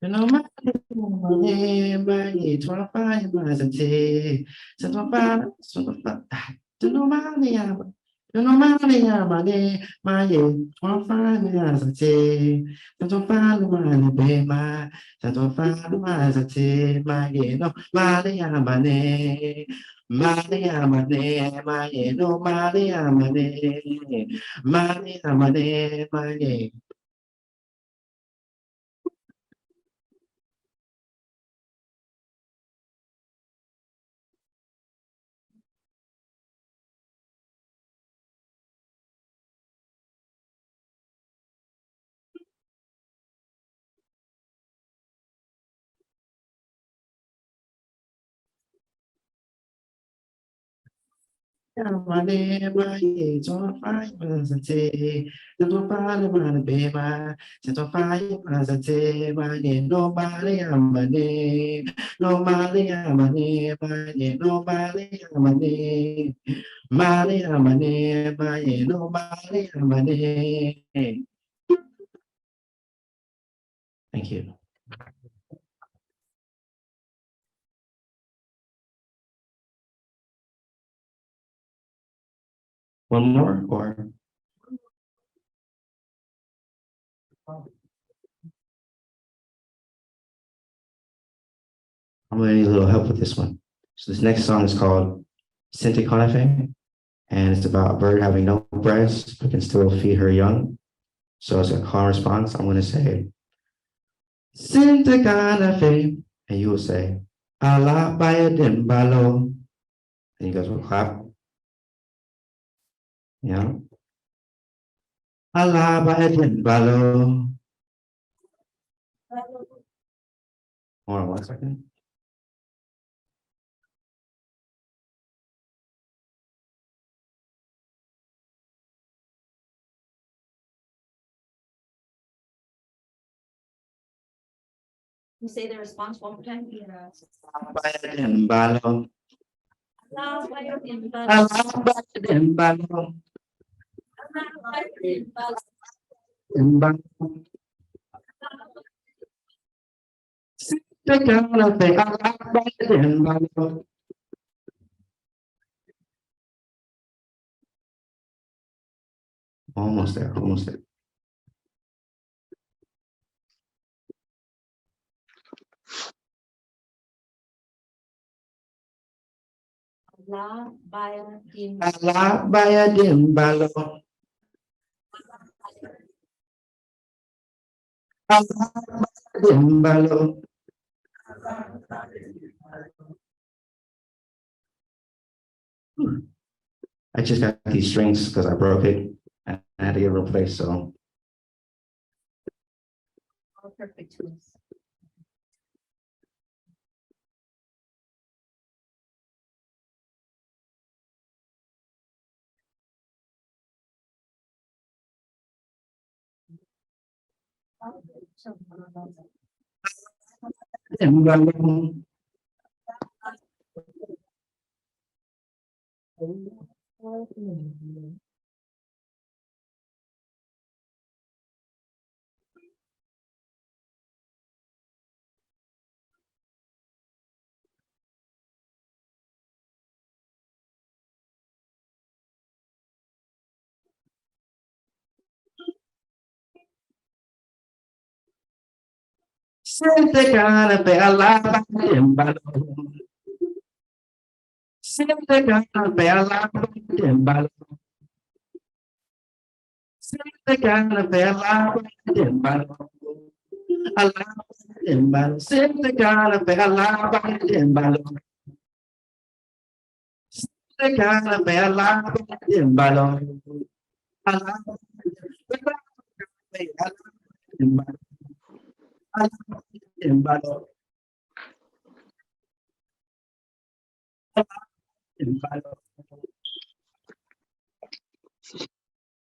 No money, money, 25 miles a day. So no money, no money, no money, money, money, 25 miles a day. So no money, baby, my, so 25 miles a day, money, no money, money. Money, money, money, no money, money, money, money, money. Yamane Maye Tofai Mazate, the Topale Manabema, Tofai Mazate, Maye no Mali Amane, no Mali Amane, Maye no Mali Amane, Mali Amane, Maye no Mali Amane. Thank you. One more, or? I'm gonna need a little help with this one. So this next song is called Sente Conefe, and it's about a bird having no breast but can still feed her young. So as a call and response, I'm gonna say Sente Conefe, and you will say Allah Baya Dimbalo, and you guys will clap. Yeah. Allah Baya Dimbalo. Hold on 1 second. You say the response one more time? Yeah. Allah Baya Dimbalo. Allah Baya Dimbalo. Allah Baya Dimbalo. Allah Baya Dimbalo. Dimbalo. Sente Conefe, Allah Baya Dimbalo. Almost there, almost there. Allah Baya Dimbalo. Allah Baya Dimbalo. Allah Baya Dimbalo. I just got these strings because I broke it and I had to get it replaced. So All perfect. Dimbalo. Sente Conefe, Allah Baya Dimbalo. Sente Conefe, Allah Baya Dimbalo. Sente Conefe, Allah Baya Dimbalo. Allah Baya Dimbalo. Sente Conefe, Allah Baya Dimbalo. Sente Conefe, Allah Baya Dimbalo. Allah Baya Dimbalo. Dimbalo. Dimbalo.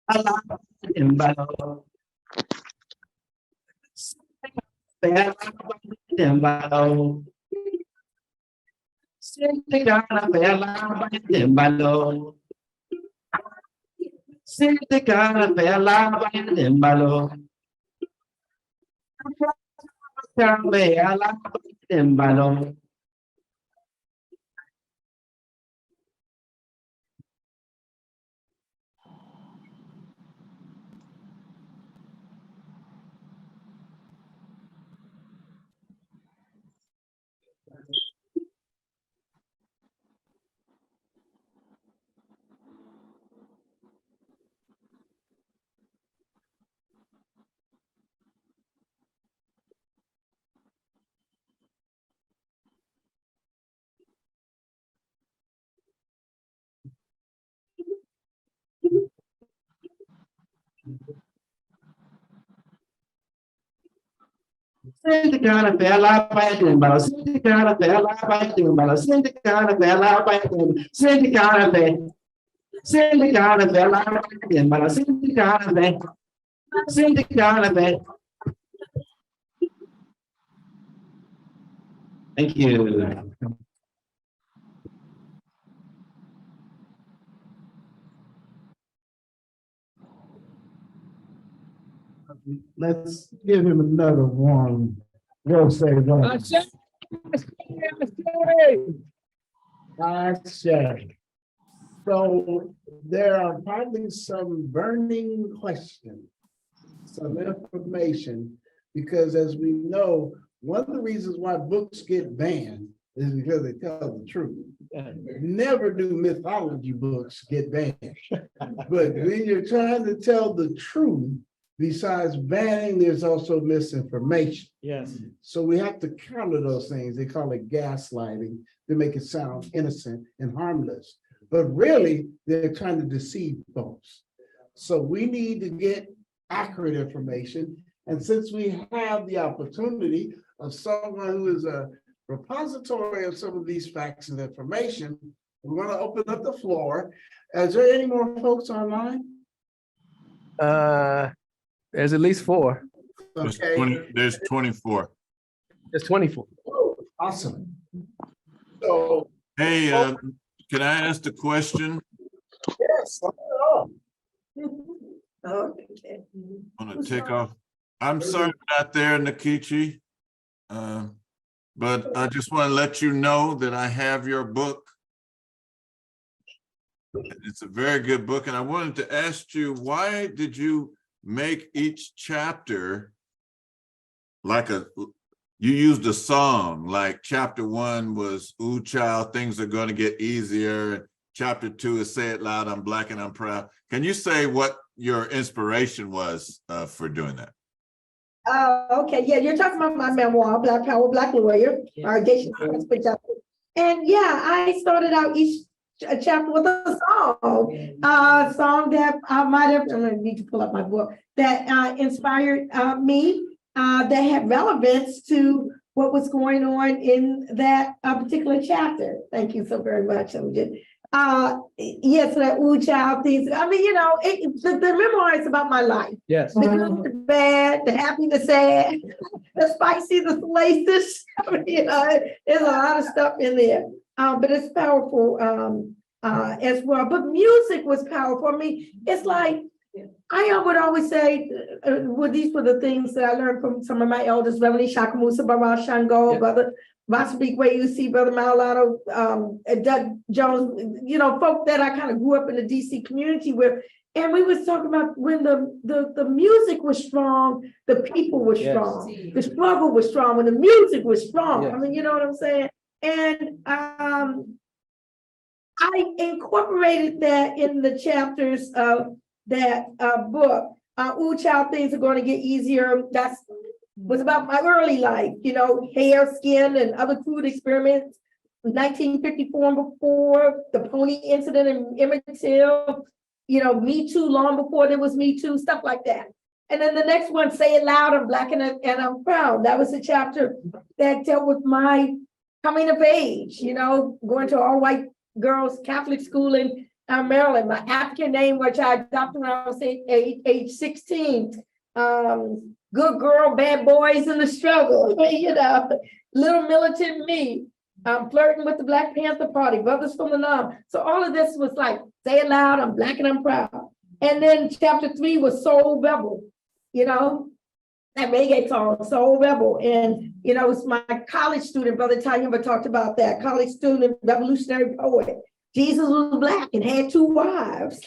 Allah Dimbalo. Dimbalo. Sente Conefe, Allah Baya Dimbalo. Sente Conefe, Allah Baya Dimbalo. Conefe, Allah Baya Dimbalo. Sente Conefe, Allah Baya Dimbalo. Sente Conefe, Allah Baya Dimbalo. Sente Conefe, Allah Baya Dimbalo. Sente Conefe. Thank you. Let's give him another one. We'll say that. So there are probably some burning questions, some information, because as we know, one of the reasons why books get banned is because they tell the truth. Never do mythology books get banned. But when you're trying to tell the truth, besides banning, there's also misinformation. Yes. So we have to counter those things. They call it gaslighting to make it sound innocent and harmless. But really, they're trying to deceive folks. So we need to get accurate information. And since we have the opportunity of someone who is a repository of some of these facts and information, we want to open up the floor. Is there any more folks online? There's at least 4. Okay. There's 24. There's 24. Awesome. So, Hey, can I ask a question? yes. Okay. I'm gonna take off. I'm sorry we're not there, Nkechi. But I just want to let you know that I have your book. It's a very good book, and I wanted to ask you, why did you make each chapter like you used a song, like chapter 1 was "Ooh Child, Things Are Gonna Get Easier," and chapter 2 is "Say It Loud, I'm Black and I'm Proud." Can you say what your inspiration was for doing that? Okay, yeah, you're talking about my memoir, Black Power, Black Lawyer, our Dacian husband. And yeah, I started out each chapter with a song that I might have, I'm gonna need to pull up my book, that inspired me, that had relevance to what was going on in that particular chapter. Thank you so very much. Yes, that ooh child things. I mean, you know, the memoir is about my life. Yes. The good, the bad, the happy, the sad, the spicy, the salacious. I mean, you know, there's a lot of stuff in there. But it's powerful as well. But music was powerful. I mean, it's like, I would always say, well, these were the things that I learned from some of my elders, Reverend Shakamusa, Baba Shango, Brother Vasabik, where you see Brother Maulana, Doug Jones, you know, folk that I kind of grew up in the DC community with. And we was talking about when the music was strong, the people were strong. The struggle was strong when the music was strong. I mean, you know what I'm saying? And I incorporated that in the chapters of that book. Ooh Child, Things Are Going to Get Easier. That was about my early life, you know, hair, skin, and other food experiments. 1954 and before, the pony incident in Emmett Till, you know, Me Too, long before there was Me Too, stuff like that. And then the next one, Say It Loud, I'm Black and I'm Proud. That was a chapter that dealt with my coming of age, you know, going to all white girls Catholic school in Maryland, my African name, which I adopted when I was age 16. Good girl, bad boys in the struggle, you know, little militant me. I'm flirting with the Black Panther Party, Brothers from the Nam. So all of this was like, Say It Loud, I'm Black and I'm Proud. And then chapter 3 was Soul Rebel, you know, that reggae song, Soul Rebel. And, you know, it's my college student, Brother Tyehimba, talked about that, college student, revolutionary poet. Jesus was Black and had 2 wives.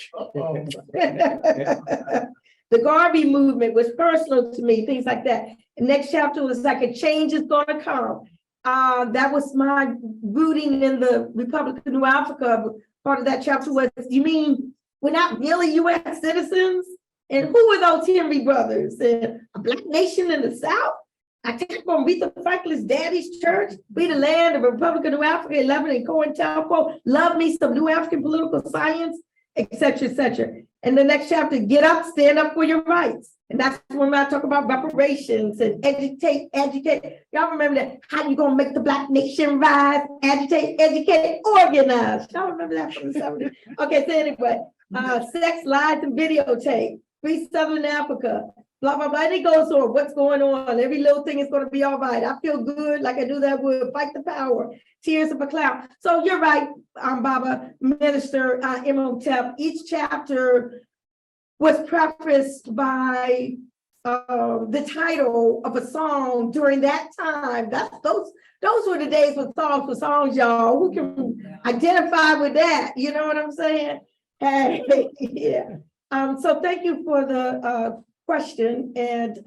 The Garvey movement was personal to me, things like that. The next chapter was like, a change is gonna come. That was my rooting in the Republic of New Africa. Part of that chapter was, you mean we're not really US citizens? And who are those Henry brothers? And a Black nation in the South? I take on Aretha Franklin's daddy's church, be the land of Republic of New Africa, 11 and COINTELPRO, love me some New African political science, etc., etc. And the next chapter, get up, stand up for your rights. And that's when I talk about reparations and educate. Y'all remember that? How you gonna make the Black nation rise? Agitate, educate, organize. Y'all remember that from the 70s? Okay, so anyway, sex, lies, and videotape. Free Southern Africa. Blah, blah, blah. And it goes on. What's going on? Every little thing is gonna be all right. I feel good like I do that with Fight the Power. Tears of a Cloud. So you're right, Baba, Minister Imhotep. Each chapter was prefaced by the title of a song during that time. Those were the days with songs, y'all. Who can identify with that? You know what I'm saying? Hey, yeah. So thank you for the question, and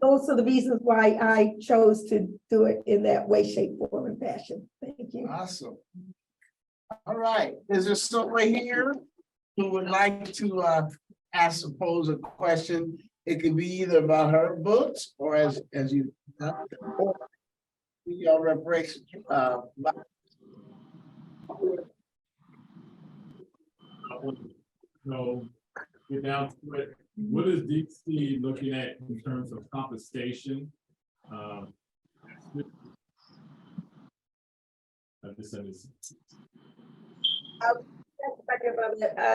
those are the reasons why I chose to do it in that way, shape, form, and fashion. Thank you. Awesome. All right, is there someone here who would like to ask, pose a question? It could be either about her books or as you or your reparations. So get down to it. What is DC looking at in terms of compensation?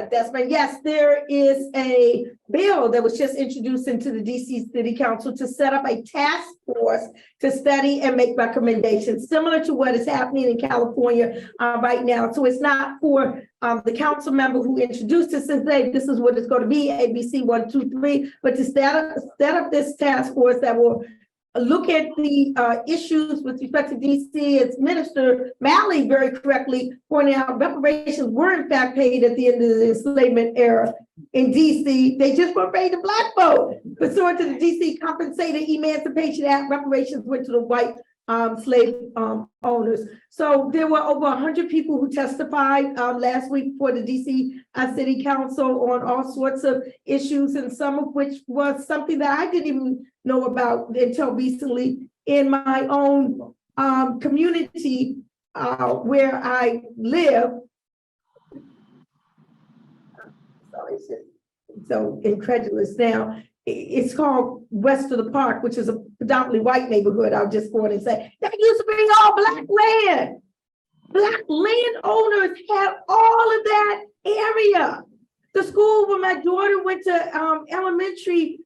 Desmond, yes, there is a bill that was just introduced into the DC City Council to set up a task force to study and make recommendations similar to what is happening in California right now. So it's not for the council member who introduced this and say this is what it's going to be, ABC 1, 2, 3, but to set up this task force that will look at the issues with respect to DC. As Minister Malley very correctly pointed out, reparations were in fact paid at the end of the enslavement era in DC. They just weren't paid to Black folk. Pursuant to the DC Compensated Emancipation Act, reparations went to the white slave owners. So there were over 100 people who testified last week for the DC City Council on all sorts of issues, and some of which was something that I didn't even know about until recently in my own community where I live. Sorry, so incredulous now. It's called West of the Park, which is a predominantly white neighborhood. I'll just go in and say that used to be all Black land. Black landowners had all of that area. The school where my daughter went to elementary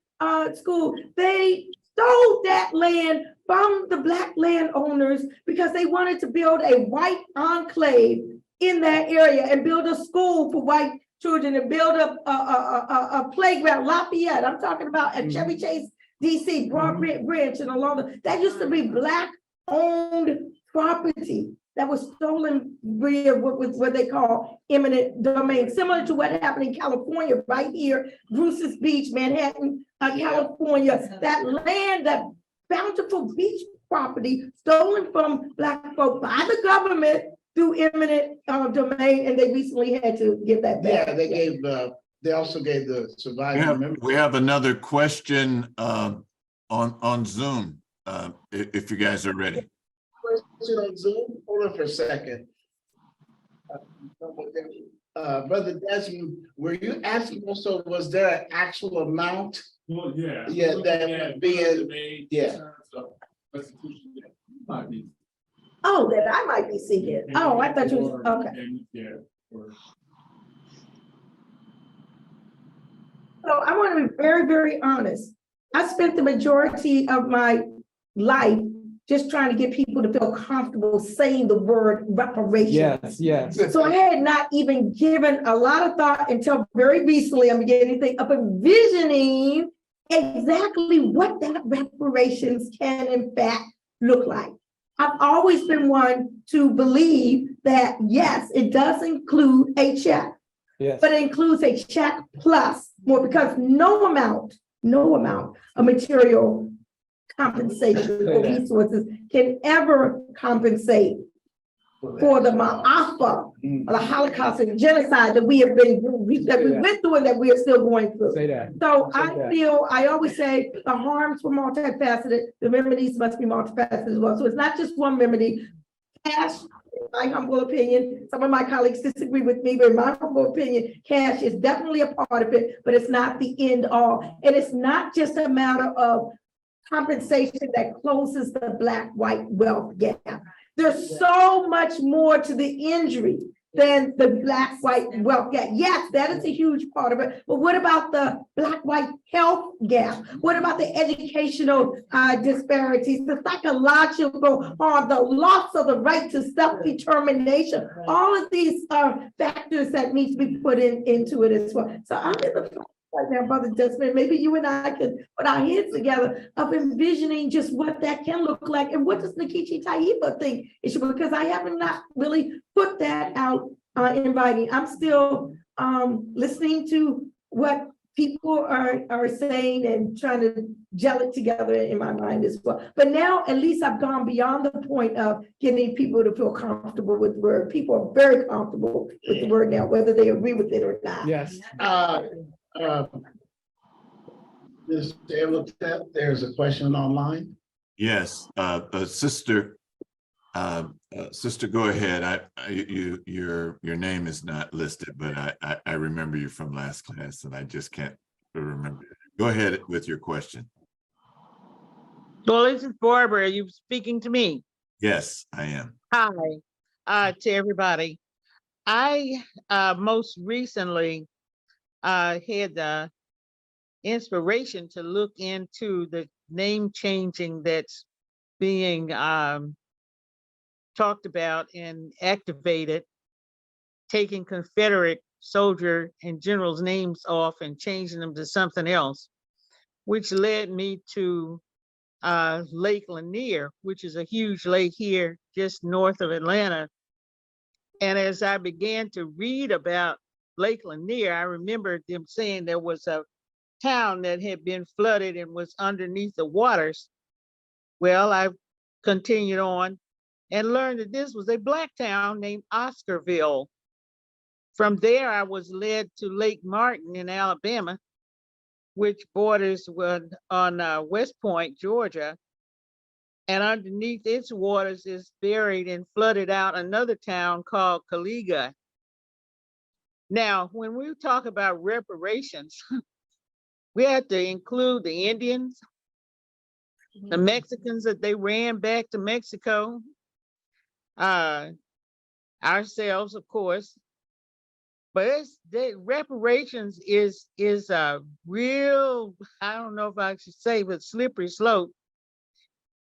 school, they stole that land from the Black landowners because they wanted to build a white enclave in that area and build a school for white children and build a playground. Lafayette, I'm talking about at Chevy Chase, DC, Broadbent Branch, and along that used to be Black owned property that was stolen via what they call eminent domain, similar to what happened in California, right here, Bruce's Beach, Manhattan, California. That land, that bountiful beach property stolen from Black folk by the government through eminent domain, and they recently had to give that back. Yeah, they gave they also gave the surviving members. We have another question on Zoom, if you guys are ready. Question on Zoom. Hold on for a second. Brother Desmond, were you asking also, was there an actual amount? Well, yeah. Yeah, that being, yeah. Oh, that I might be seeking. Oh, I thought you was, okay. So I want to be very, very honest. I spent the majority of my life just trying to get people to feel comfortable saying the word reparations. Yes. So I had not even given a lot of thought until very recently. I'm beginning to think of envisioning exactly what that reparations can in fact look like. I've always been one to believe that, yes, it does include a check, but it includes a check plus more, because no amount of material compensation or resources can ever compensate for the ma'afa, or the Holocaust and genocide that we went through and that we are still going through. Say that. So I always say the harms were multifaceted, the remedies must be multifaceted as well. So it's not just one remedy. Cash my humble opinion, some of my colleagues disagree with me, but in my humble opinion, cash is definitely a part of it, but it's not the end all. And it's not just a matter of compensation that closes the black-white wealth gap. There's so much more to the injury than the black-white wealth gap. Yes, that is a huge part of it. But what about the black-white health gap? What about the educational disparities, the psychological harm, the loss of the right to self-determination? All of these are factors that need to be put into it as well. So I'm in the right now, Brother Desmond, maybe you and I can put our heads together of envisioning just what that can look like. And what does Nkechi Tyehimba think? Because I haven't not really put that out in writing. I'm still listening to what people are saying and trying to gel it together in my mind as well. But now at least I've gone beyond the point of getting people to feel comfortable with the word. People are very comfortable with the word now, whether they agree with it or not. Yes. Mr. Evletep, there's a question online. Yes, sister, sister, go ahead. Your name is not listed, but I remember you from last class, and I just can't remember. Go ahead with your question. Well, this is Barbara. Are you speaking to me? Yes, I am. Hi, to everybody. I most recently had the inspiration to look into the name changing that's being talked about and activated, taking Confederate soldier and generals' names off and changing them to something else, which led me to Lake Lanier, which is a huge lake here just north of Atlanta. And as I began to read about Lake Lanier, I remember them saying there was a town that had been flooded and was underneath the waters. Well, I continued on and learned that this was a black town named Oscarville. From there, I was led to Lake Martin in Alabama, which borders on West Point, Georgia. And underneath its waters is buried and flooded out another town called Caliga. Now, when we talk about reparations, we have to include the Indians, the Mexicans that they ran back to Mexico, ourselves, of course. But the reparations is a real, I don't know if I should say, but slippery slope.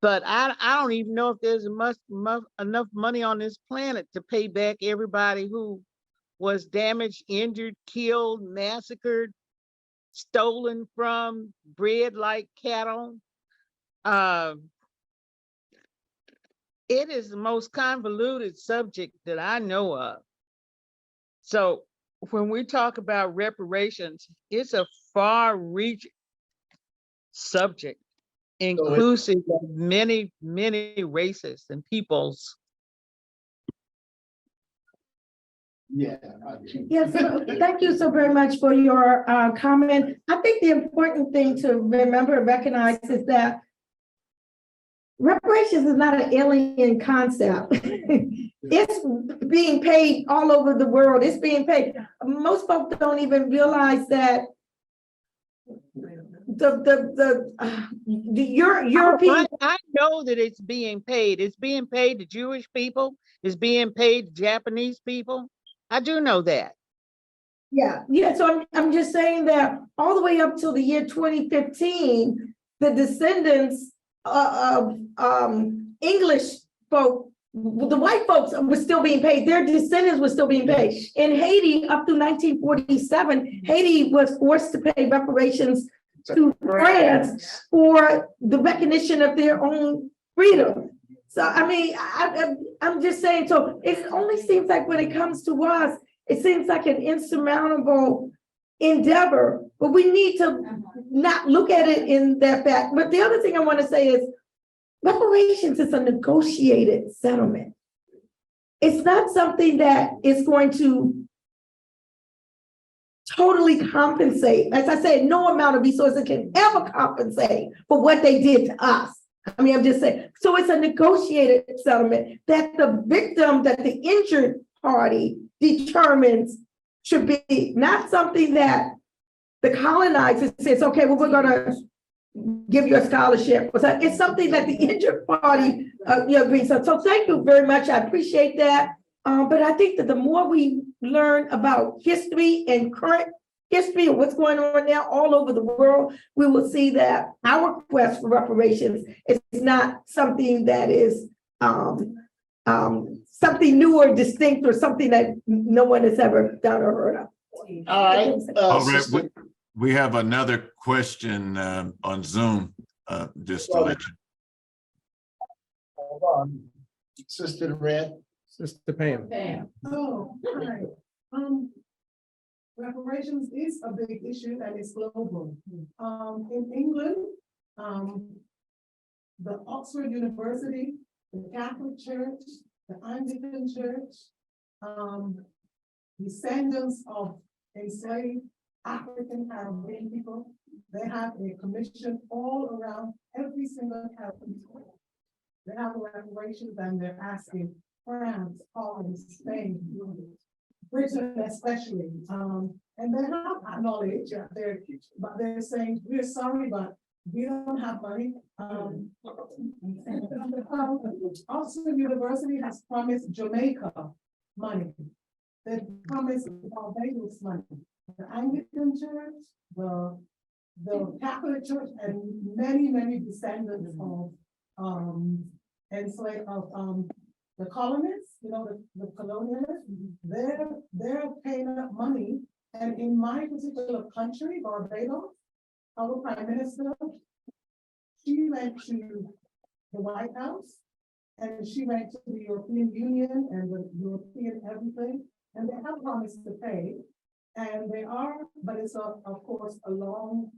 But I don't even know if there's enough money on this planet to pay back everybody who was damaged, injured, killed, massacred, stolen from, bred like cattle. It is the most convoluted subject that I know of. So when we talk about reparations, it's a far-reaching subject, inclusive of many, many races and peoples. Yeah. Yes, thank you so very much for your comment. I think the important thing to remember and recognize is that reparations is not an alien concept. It's being paid all over the world. It's being paid. Most folks don't even realize that the European. I know that it's being paid. It's being paid to Jewish people. It's being paid to Japanese people. I do know that. Yeah. So I'm just saying that all the way up till the year 2015, the descendants of English folk, the white folks were still being paid. Their descendants were still being paid. In Haiti, up to 1947, Haiti was forced to pay reparations to France for the recognition of their own freedom. So, I mean, I'm just saying, so it only seems like when it comes to us, it seems like an insurmountable endeavor, but we need to not look at it in that fact. But the other thing I want to say is reparations is a negotiated settlement. It's not something that is going to totally compensate. As I said, no amount of resources can ever compensate for what they did to us. I mean, I'm just saying, so it's a negotiated settlement that the victim, that the injured party determines should be, not something that the colonizer says, okay, well, we're gonna give you a scholarship. It's something that the injured party, agrees on. So thank you very much. I appreciate that. But I think that the more we learn about history and current history and what's going on now all over the world, we will see that our quest for reparations is not something that is something new or distinct or something that no one has ever done or heard of. All right. All right, Sister- we have another question on Zoom, just to let you. Hold on. Sister Red. Sister Pam. Oh, hi. Reparations is a big issue and it's global. In England, the Oxford University, the Catholic Church, the Anglican Church, descendants of enslaved African Caribbean people, they have a commission all around every single Caribbean. They have reparations and they're asking France, Holland, Spain, Britain especially, and they have knowledge, but they're saying, we're sorry, but we don't have money. Oxford University has promised Jamaica money. They promised Barbados money. The Anglican Church, the Catholic Church, and many descendants of enslaved the colonists, the colonialists, they're paying up money. And in my particular country, Barbados, our prime minister, she went to the White House and she went to the European Union and the European everything, and they have promised to pay. And they are, but it's of course a long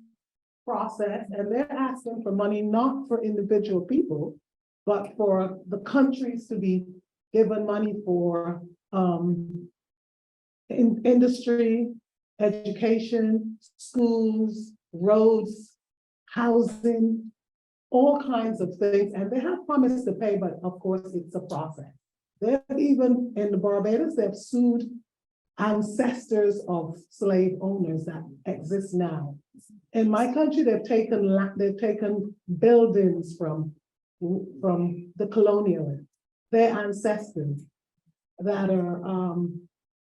process, and they're asking for money, not for individual people, but for the countries to be given money for industry, education, schools, roads, housing, all kinds of things. And they have promised to pay, but of course it's a process. They've even, in the Barbados, they've sued ancestors of slave owners that exist now. In my country, they've taken buildings from the colonialists, their ancestors that are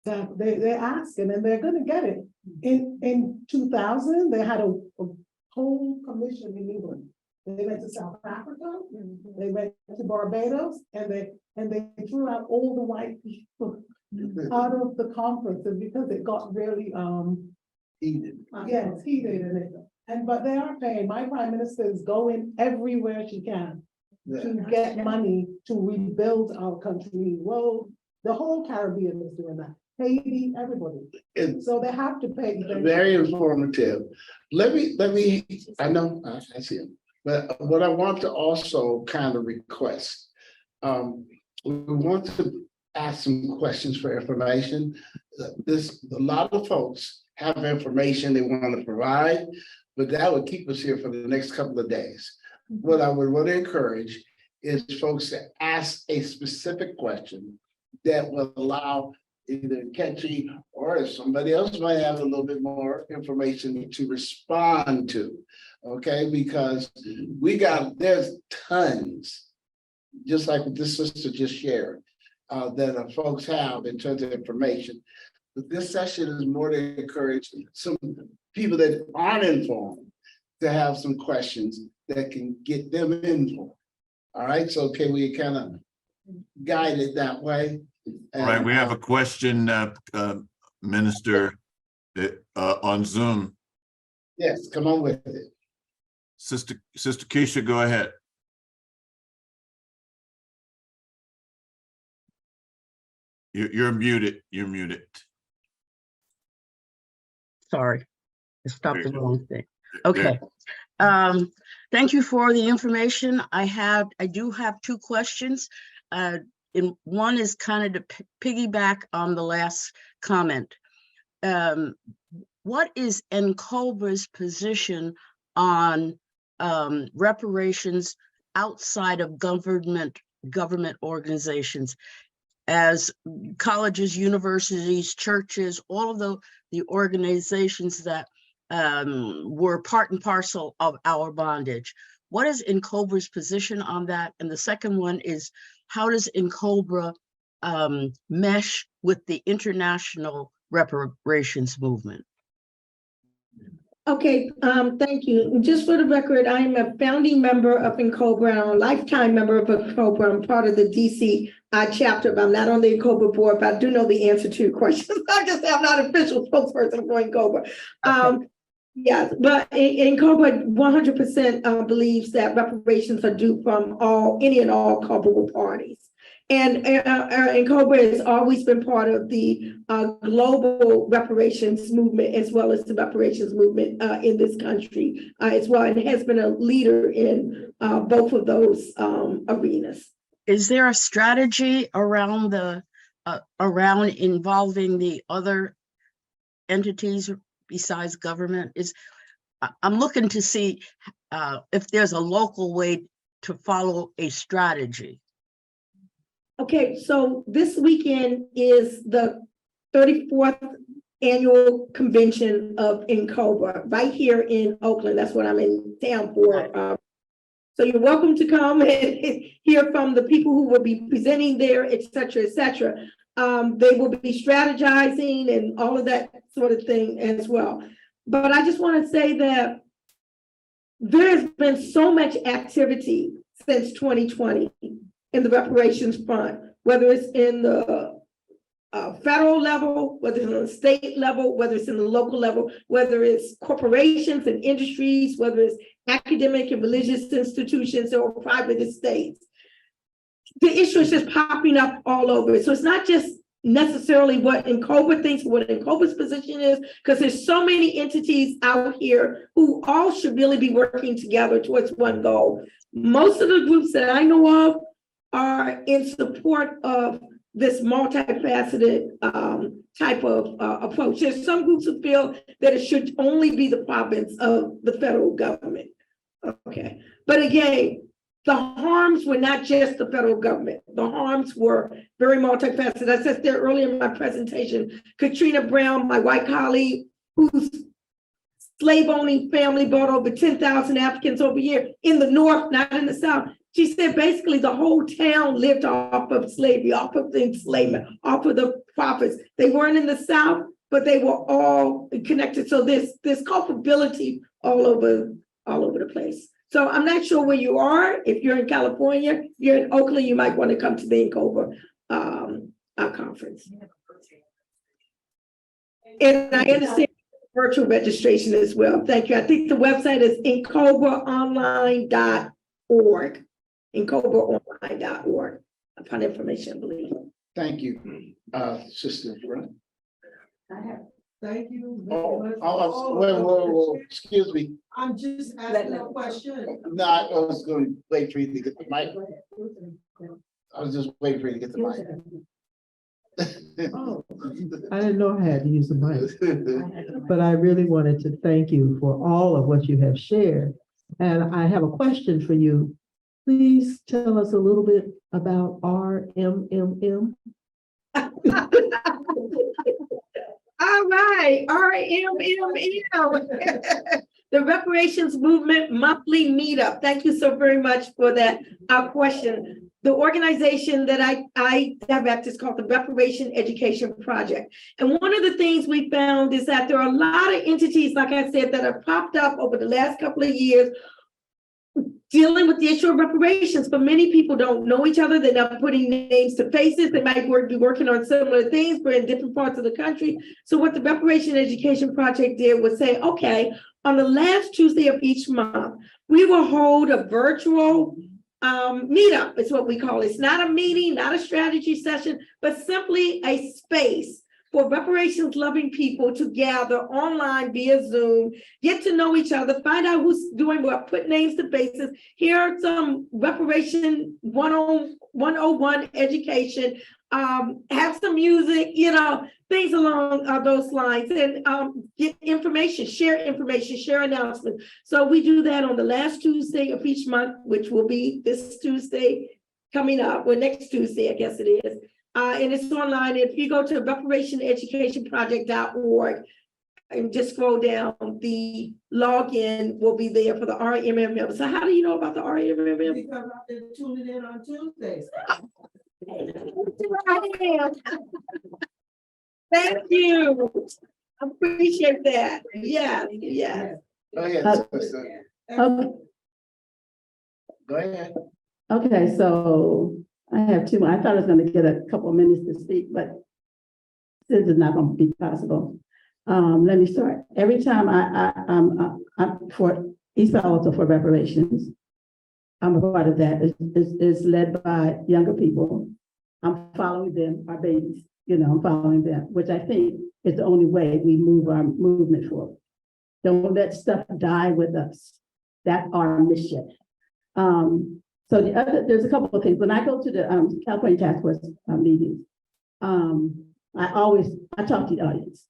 that they're asking, and they're going to get it. In 2000, they had a whole commission in England. They went to South Africa, they went to Barbados, and they threw out all the white people out of the conference, and because it got really Heated. yes, heated in it. But they are paying. My prime minister is going everywhere she can to get money to rebuild our country. Well, the whole Caribbean is doing that. Haiti, everybody. It's So they have to pay. very informative. Let me, I know, I see him, but what I want to also kind of request, we want to ask some questions for information. A lot of folks have information they want to provide, but that would keep us here for the next couple of days. What I would want to encourage is folks to ask a specific question that will allow either Nkechi or if somebody else might have a little bit more information to respond to, okay? Because there's tons, just like what this sister just shared, that folks have in terms of information. But this session is more to encourage some people that aren't informed to have some questions that can get them informed. All right, so can we kind of guide it that way? All right, we have a question, Minister, on Zoom. Yes, come on with it. Sister Keisha, go ahead. You're muted. You're muted. Sorry, I stopped the There- wrong thing. there- Okay. Thank you for the information. I do have two questions. And one is kind of to piggyback on the last comment. What is NCOBRA's position on reparations outside of government organizations, as colleges, universities, churches, all of the organizations that were part and parcel of our bondage. What is NCOBRA's position on that? And the second one is, how does NCOBRA mesh with the international reparations movement? Okay, thank you. Just for the record, I am a founding member of NCOBRA, a lifetime member of NCOBRA. I'm part of the DC chapter, but I'm not on the NCOBRA board, but I do know the answer to your question. I just am not an official spokesperson for NCOBRA. Yes, but NCOBRA 100% believes that reparations are due from any and all culpable parties. And NCOBRA has always been part of the global reparations movement, as well as the reparations movement in this country as well, and has been a leader in both of those arenas. Is there a strategy around around involving the other entities besides government? I'm looking to see if there's a local way to follow a strategy. Okay, so this weekend is the 34th annual convention of NCOBRA right here in Oakland. That's what I'm in town for. So you're welcome to come and hear from the people who will be presenting there, et cetera, et cetera. They will be strategizing and all of that sort of thing as well. But I just want to say that there has been so much activity since 2020 in the reparations front, whether it's in the federal level, whether it's on the state level, whether it's in the local level, whether it's corporations and industries, whether it's academic and religious institutions or private estates. The issue is just popping up all over. So it's not just necessarily what NCOBRA thinks, what NCOBRA's position is, because there's so many entities out here who all should really be working together towards one goal. Most of the groups that I know of are in support of this multifaceted type of approach. There's some groups who feel that it should only be the province of the federal government. Okay, but again, the harms were not just the federal government. The harms were very multifaceted. I said there earlier in my presentation, Katrina Brown, my white colleague, whose slave-owning family brought over 10,000 Africans over here in the North, not in the South. She said basically the whole town lived off of slavery, off of the enslavement, off of the profits. They weren't in the South, but they were all connected. So there's culpability all over the place. So I'm not sure where you are. If you're in California, if you're in Oakland, you might want to come to the NCOBRA conference. And I understand virtual registration as well. Thank you. I think the website is ncobraonline.org. ncobraonline.org. Upon information, I believe. Thank you, Sister Brent. Thank you. Whoa, excuse me. I'm just asking a question. No, I was going to wait for you to get the mic. I was just waiting for you to get the mic. Oh, I didn't know I had to use the mic, but I really wanted to thank you for all of what you have shared. And I have a question for you. Please tell us a little bit about RMMM. All right, RMMM, the Reparations Movement Monthly Meetup. Thank you so very much for that question. The organization that I direct is called the Reparation Education Project. And one of the things we found is that there are a lot of entities, like I said, that have popped up over the last couple of years dealing with the issue of reparations, but many people don't know each other. They're not putting names to faces. They might be working on similar things, but in different parts of the country. So what the Reparation Education Project did was say, okay, on the last Tuesday of each month, we will hold a virtual meetup, is what we call it. It's not a meeting, not a strategy session, but simply a space for reparations loving people to gather online via Zoom, get to know each other, find out who's doing what, put names to faces. Here are some reparation 101 education, have some music, things along those lines, and get information, share announcements. So we do that on the last Tuesday of each month, which will be this Tuesday coming up, or next Tuesday, I guess it is. And it's online. If you go to reparationeducationproject.org and just scroll down, the login will be there for the RMMM. So how do you know about the RMMM? Because I've been tuning in on Tuesdays. Thank you. I appreciate that. Yeah. Go ahead, sister. Okay. Go ahead. Okay, so I have two more. I thought I was going to get a couple of minutes to speak, but this is not going to be possible. Let me start. Every time I'm for East Palo Alto for reparations, I'm a part of that. It's led by younger people. I'm following them, our babies. I'm following them, which I think is the only way we move our movement forward. Don't let stuff die with us. That's our mission. So there's a couple of things. When I go to the California Task Force meetings, I talk to the audience.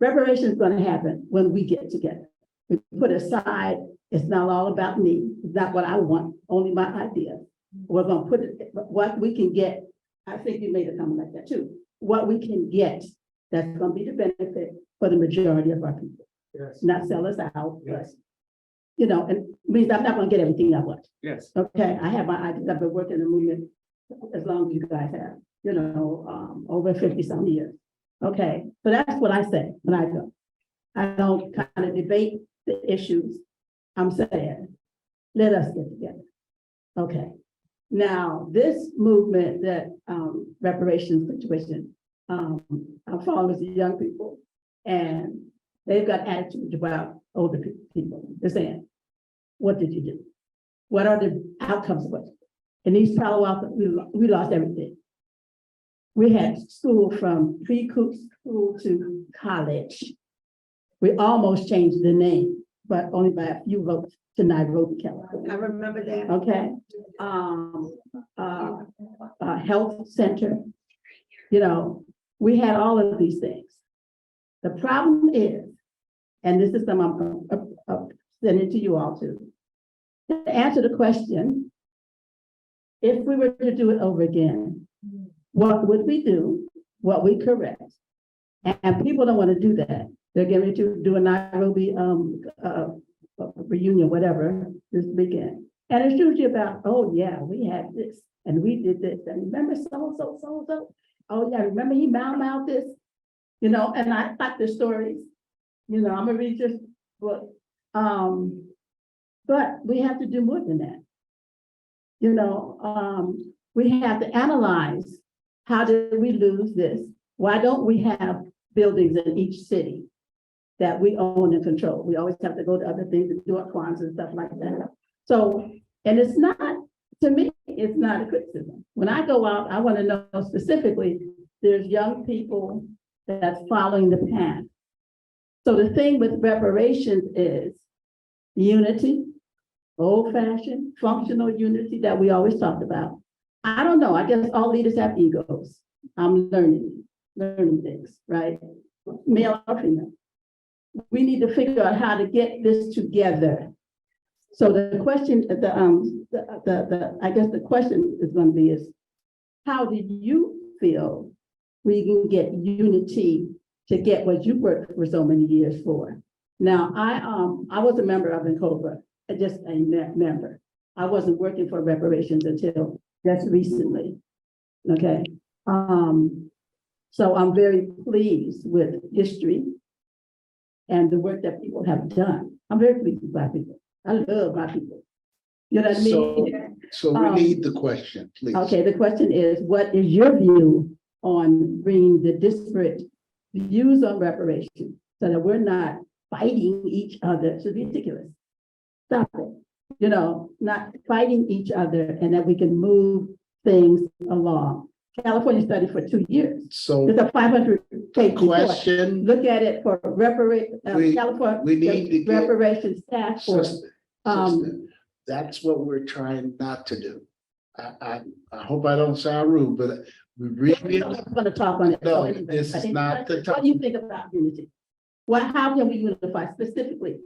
Reparation is going to happen when we get together. We put aside, it's not all about me. It's not what I want, only my idea. We're going to put it, what we can get. I think you made a comment like that too. What we can get, that's going to be the benefit for the majority of our people. Yes. Not sell us out, Yes. but, and means I'm not going to get everything I want. Yes. Okay, I have my ideas. I've been working in the movement as long as you guys have, over 50 some years. Okay, so that's what I say when I go. I don't kind of debate the issues. I'm saying, let us get together. Okay. Now, this movement that reparations situation, I'm following the young people, and they've got attitudes about older people. They're saying, what did you do? What are the outcomes of it? In East Palo Alto, we lost everything. We had school from preschool to college. We almost changed the name, but only by a few votes to Nairobi, California. I remember that. Okay. Health center. We had all of these things. The problem is, and this is something I'm sending to you all too. To answer the question, if we were to do it over again, what would we do? What we correct? And people don't want to do that. They're getting ready to do a Nairobi reunion, whatever, this weekend. And it's usually about, oh yeah, we had this and we did this. And remember so. Oh yeah, remember he mouthed this, and I thought the stories, I'm gonna read this book. But we have to do more than that. We have to analyze, how did we lose this? Why don't we have buildings in each city that we own and control? We always have to go to other things and do our farms and stuff like that. So, and it's not, to me, it's not a criticism. When I go out, I want to know specifically, there's young people that's following the path. So the thing with reparations is unity, old-fashioned, functional unity that we always talked about. I don't know, I guess all leaders have egos. I'm learning things, right? Male or female. We need to figure out how to get this together. So the question, I guess the question is going to be is, how do you feel we can get unity to get what you worked for so many years for? Now, I was a member of NCOBRA, just a member. I wasn't working for reparations until just recently. Okay. So I'm very pleased with history and the work that people have done. I'm very pleased with Black people. I love my people. You know what I mean? So we need the question, please. Okay, the question is, what is your view on bringing the disparate views on reparations so that we're not fighting each other? It's ridiculous. Stop it. Not fighting each other, and that we can move things along. California study for 2 years. So There's a 500-page report. question, Look at it for We- California we need to get- reparations task force. sister, Um, sister, that's what we're trying not to do. I hope I don't sound rude, but we really, I'm not gonna talk on it. No, So anyway, this I is think- not the What do you think about unity? How can we unify specifically?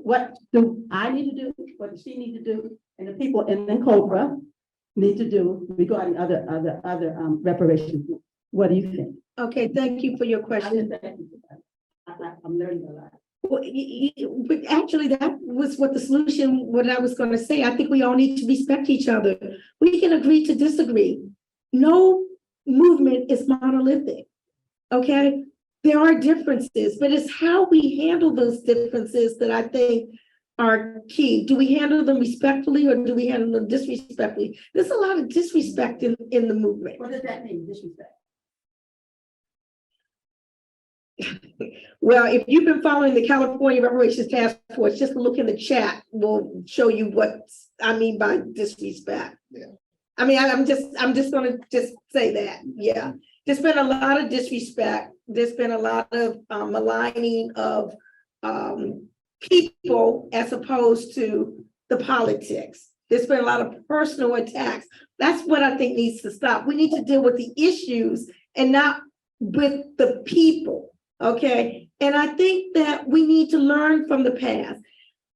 What do I need to do? What does she need to do? And the people in Cobra need to do regarding other reparations? What do you think? Okay, thank you for your question. I'm learning a lot. Well, but actually, that was what the solution, what I was gonna say. I think we all need to respect each other. We can agree to disagree. No movement is monolithic, okay? There are differences, but it's how we handle those differences that I think are key. Do we handle them respectfully or do we handle them disrespectfully? There's a lot of disrespect in the movement. What does that mean, disrespect? Well, if you've been following the California Reparations Task Force, just look in the chat will show you what I mean by disrespect. Yeah. I mean, I'm just gonna just say that, yeah. There's been a lot of disrespect. There's been a lot of maligning of people as opposed to the politics. There's been a lot of personal attacks. That's what I think needs to stop. We need to deal with the issues and not with the people, okay? And I think that we need to learn from the past.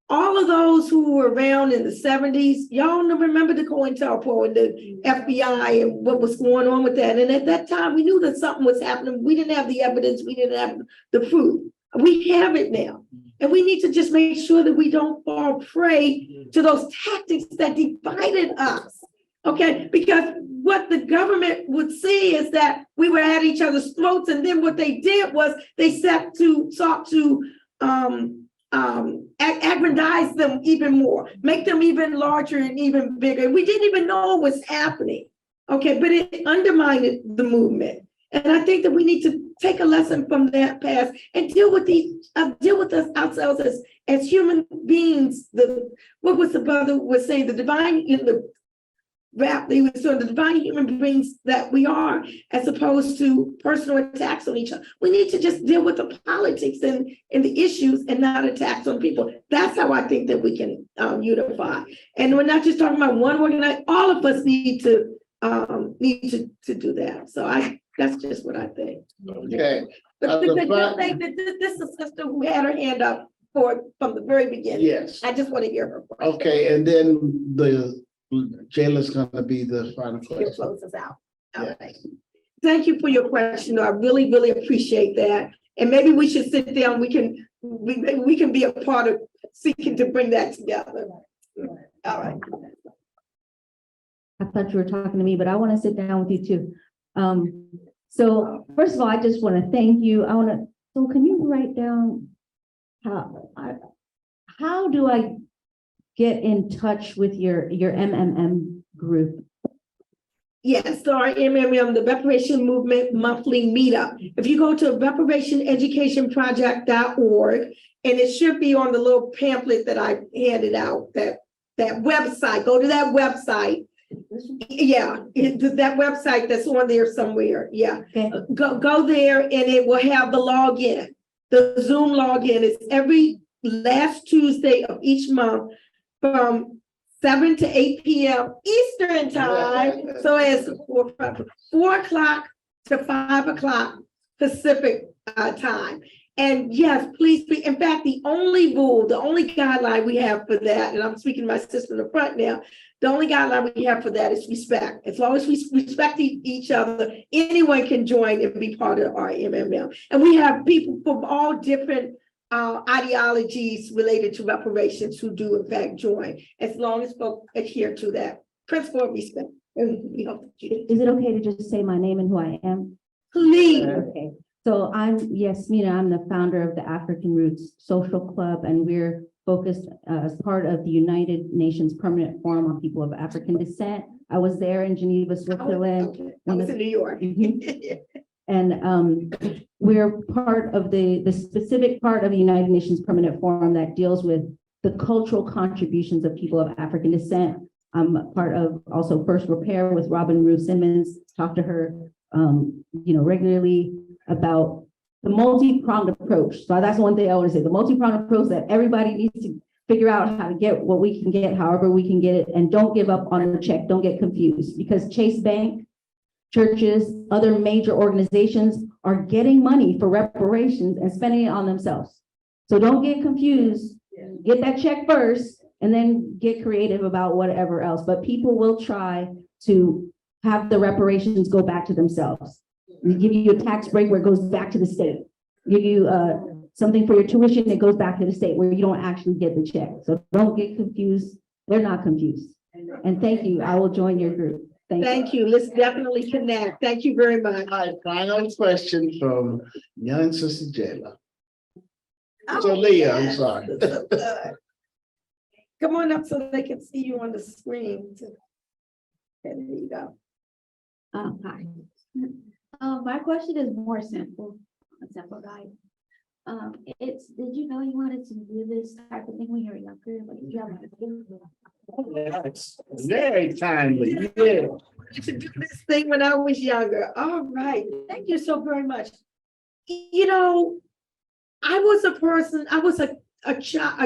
All of those who were around in the 70s, y'all remember the COINTELPRO and the FBI and what was going on with that. And at that time, we knew that something was happening. We didn't have the evidence. We didn't have the proof. We have it now. And we need to just make sure that we don't fall prey to those tactics that divided us. Okay, because what the government would see is that we were at each other's throats, and then what they did was they sought to aggrandize them even more, make them even larger and even bigger. We didn't even know what was happening. Okay, but it undermined the movement. And I think that we need to take a lesson from that past and deal with us ourselves as human beings. What was the brother was saying? The divine, the rap they were saying, the divine human beings that we are, as opposed to personal attacks on each other. We need to just deal with the politics and the issues and not attacks on people. That's how I think that we can unify. And we're not just talking about one organization. All of us need to do that. So that's just what I think. okay. But this is a sister who had her hand up from the very beginning. Yes, I just want to hear her. question. okay, and then the Jayla's gonna be the final She'll question. close us out. All Yeah. right. Thank you for your question. I really, really appreciate that. And maybe we should sit down. We can be a part of seeking to bring that together. All right. I thought you were talking to me, but I want to sit down with you too. So first of all, I just want to thank you. So can you write down how do I get in touch with your MMM group? Yes, so our MMM, the Reparation Movement Monthly Meetup. If you go to reparationeducationproject.org, and it should be on the little pamphlet that I handed out, that website, go to that website. Yeah, that website that's on there somewhere, yeah. Okay. Go there and it will have the login. The Zoom login is every last Tuesday of each month from 7 to 8 p.m. Eastern time. So it's 4 o'clock to 5 o'clock Pacific time. And yes, please be, in fact, the only guideline we have for that, and I'm speaking to my sister in the front now, the only guideline we have for that is respect. As long as we respect each other, anyone can join and be part of our MMM. And we have people from all different ideologies related to reparations who do in fact join, as long as folks adhere to that principle of respect. And we hope that you do. Is it okay to just say my name and who I am? Please. Okay, so I'm Yasmina. I'm the founder of the African Roots Social Club, and we're focused as part of the United Nations Permanent Forum on People of African Descent. I was there in Geneva, Switzerland. I was in New York. And we're part of the specific part of the United Nations Permanent Forum that deals with the cultural contributions of people of African descent I'm a part of also First Repair with Robin Ruth Simmons, talk to her, regularly about the multi-pronged approach. So that's one thing I want to say, the multi-pronged approach that everybody needs to figure out how to get what we can get, however we can get it, and don't give up on the check, don't get confused, because Chase Bank, churches, other major organizations are getting money for reparations and spending it on themselves. So don't get confused, get that check first, and then get creative about whatever else. But people will try to have the reparations go back to themselves. We give you a tax break where it goes back to the state. Give you something for your tuition, it goes back to the state where you don't actually get the check. So don't get confused. They're not confused. And thank you. I will join your group. Thank you. Let's definitely connect. Thank you very much. All right, final question from young sister Jayla. So Leah, I'm sorry. Come on up so they can see you on the screen. There you go. Hi. My question is more simple, a simple guide. Did you know you wanted to do this type of thing when you were younger? Like, did you have That's very timely. Yeah. To do this thing when I was younger. All right. Thank you so very much. You know, I was a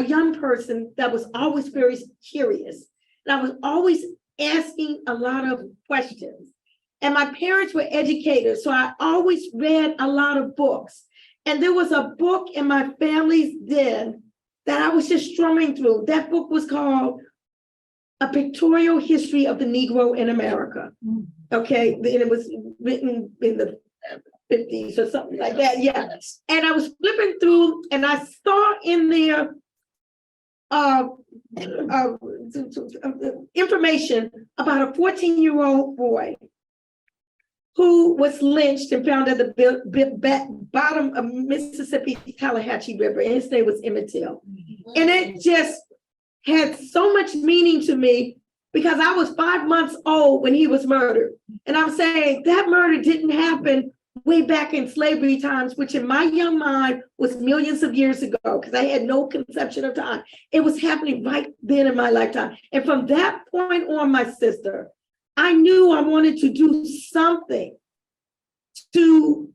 young person that was always very curious. And I was always asking a lot of questions. And my parents were educators, so I always read a lot of books. And there was a book in my family's den that I was just strumming through. That book was called A Pictorial History of the Negro in America. Okay, and it was written in the 50s or something like that, yeah. And I was flipping through and I saw in there information about a 14-year-old boy who was lynched and found at the bottom of Mississippi Tallahatchie River. And his name was Emmett Till. And it just had so much meaning to me because I was 5 months old when he was murdered. And I'm saying that murder didn't happen way back in slavery times, which in my young mind was millions of years ago, because I had no conception of time. It was happening right then in my lifetime. And from that point on, my sister, I knew I wanted to do something to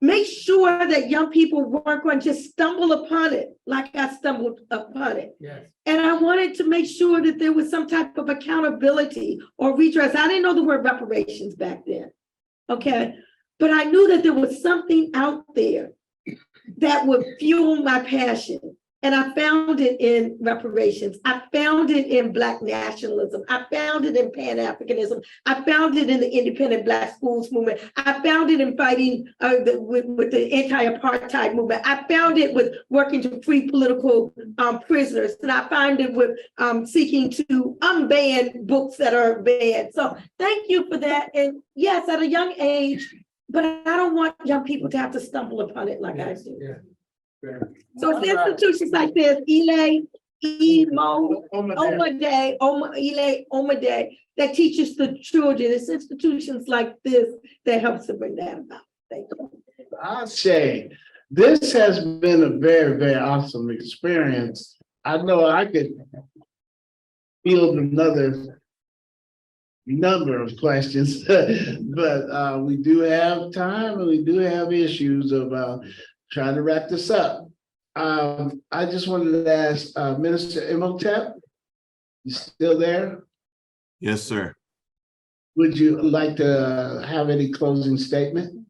make sure that young people weren't going to just stumble upon it like I stumbled upon it. Yes. And I wanted to make sure that there was some type of accountability or redress. I didn't know the word reparations back then, okay? But I knew that there was something out there that would fuel my passion. And I found it in reparations. I found it in Black nationalism. I found it in Pan-Africanism. I found it in the independent Black schools movement. I found it in fighting with the anti-apartheid movement. I found it with working to free political prisoners. And I found it with seeking to unban books that are banned. So thank you for that. And yes, at a young age, but I don't want young people to have to stumble upon it like I do. Yeah. So it's institutions like this, Ile, Emo, Omade, that teaches the children. It's institutions like this that helps to bring that about. Thank you. I'll say, this has been a very, very awesome experience. I know I could field another number of questions, but we do have time and we do have issues of trying to wrap this up. I just wanted to ask Minister Imhotep, you still there? Yes, sir. Would you like to have any closing statement?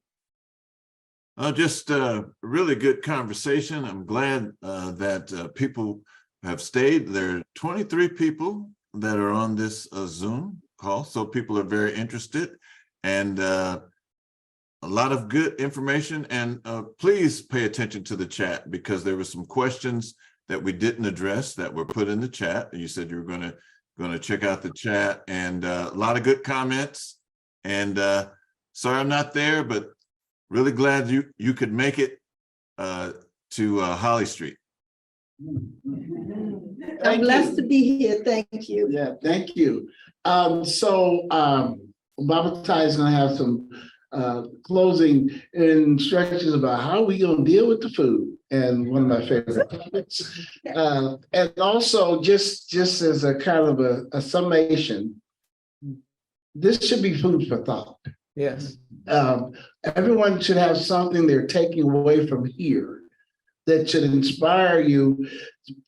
Just a really good conversation. I'm glad that people have stayed. There are 23 people that are on this Zoom call, so people are very interested, and a lot of good information. And please pay attention to the chat, because there were some questions that we didn't address that were put in the chat. You said you were going to check out the chat, and a lot of good comments. And sorry I'm not there, but really glad you could make it to Holly Street. I'm blessed to be here. Thank you. Yeah, thank you. So Baba Tai is going to have some closing instructions about how we going to deal with the food. and one of my favorite poets. And also, just as a kind of a summation, this should be food for thought. Yes. Everyone should have something they're taking away from here that should inspire you.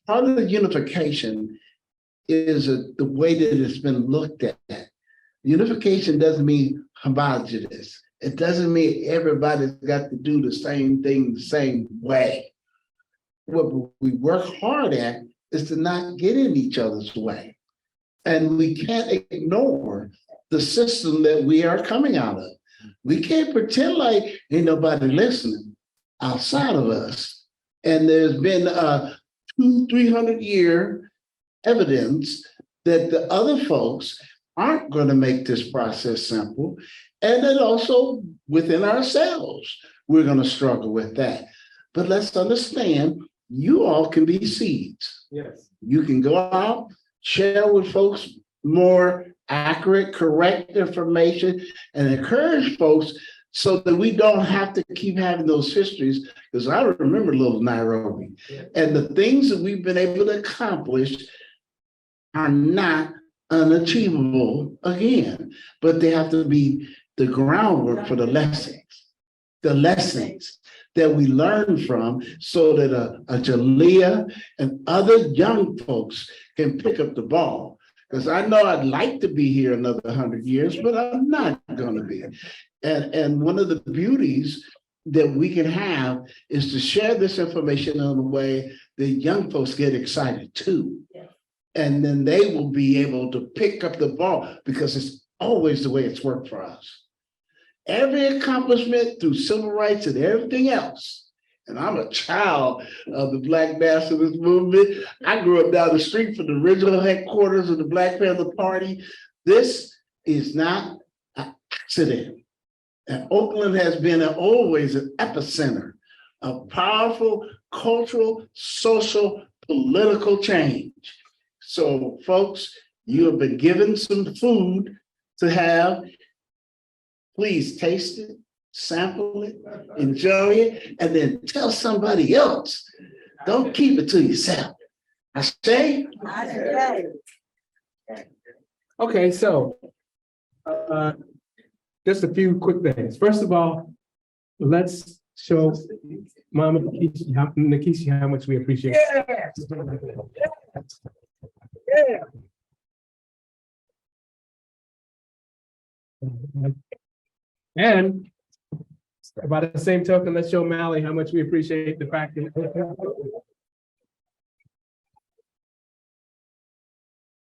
Part of the unification is the way that it's been looked at. Unification doesn't mean homogeneous. It doesn't mean everybody's got to do the same thing the same way. What we work hard at is to not get in each other's way. And we can't ignore the system that we are coming out of. We can't pretend like ain't nobody listening outside of us. And there's been 200-300-year evidence that the other folks aren't going to make this process simple. And then also within ourselves, we're going to struggle with that. But let's understand, you all can be seeds. Yes. You can go out, share with folks more accurate, correct information, and encourage folks so that we don't have to keep having those histories. Because I remember little Nairobi, and the things that we've been able to accomplish are not unachievable again, but they have to be the groundwork for the lessons that we learn from, so that a Jalea and other young folks can pick up the ball. Because I know I'd like to be here another 100 years, but I'm not going to be. And one of the beauties that we can have is to share this information in a way that young folks get excited too. Yeah. And then they will be able to pick up the ball, because it's always the way it's worked for us. Every accomplishment through civil rights and everything else, and I'm a child of the Black nationalist movement. I grew up down the street from the original headquarters of the Black Panther Party. This is not an accident. And Oakland has been always an epicenter of powerful cultural, social, political change. So folks, you have been given some food to have. Please taste it, sample it, enjoy it, and then tell somebody else. Don't keep it to yourself. I say. Okay, so just a few quick things. First of all, let's show Mama Nkechi how much we appreciate it. Yeah. And by the same token, let's show Mally how much we appreciate the fact that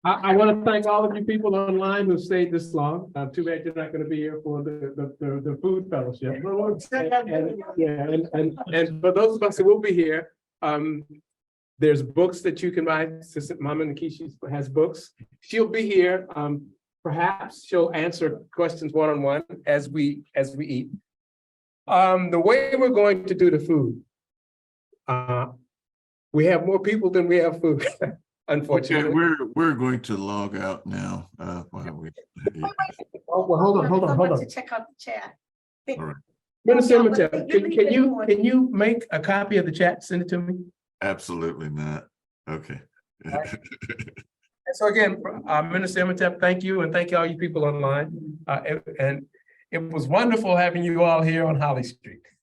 I want to thank all of you people online who stayed this long. Too bad you're not going to be here for the food fellowship. And for those of us who will be here, there's books that you can buy. Mama Nkechi has books. She'll be here. Perhaps she'll answer questions one-on-one as we eat. The way we're going to do the food, we have more people than we have food, unfortunately. Okay, we're going to log out now. While we. Oh, well, hold on. To check out the chat. All right. Minister Mattel, can you make a copy of the chat, send it to me? Absolutely not. Okay. So again, Minister Imhotep, thank you, and thank you all you people online. And it was wonderful having you all here on Holly Street.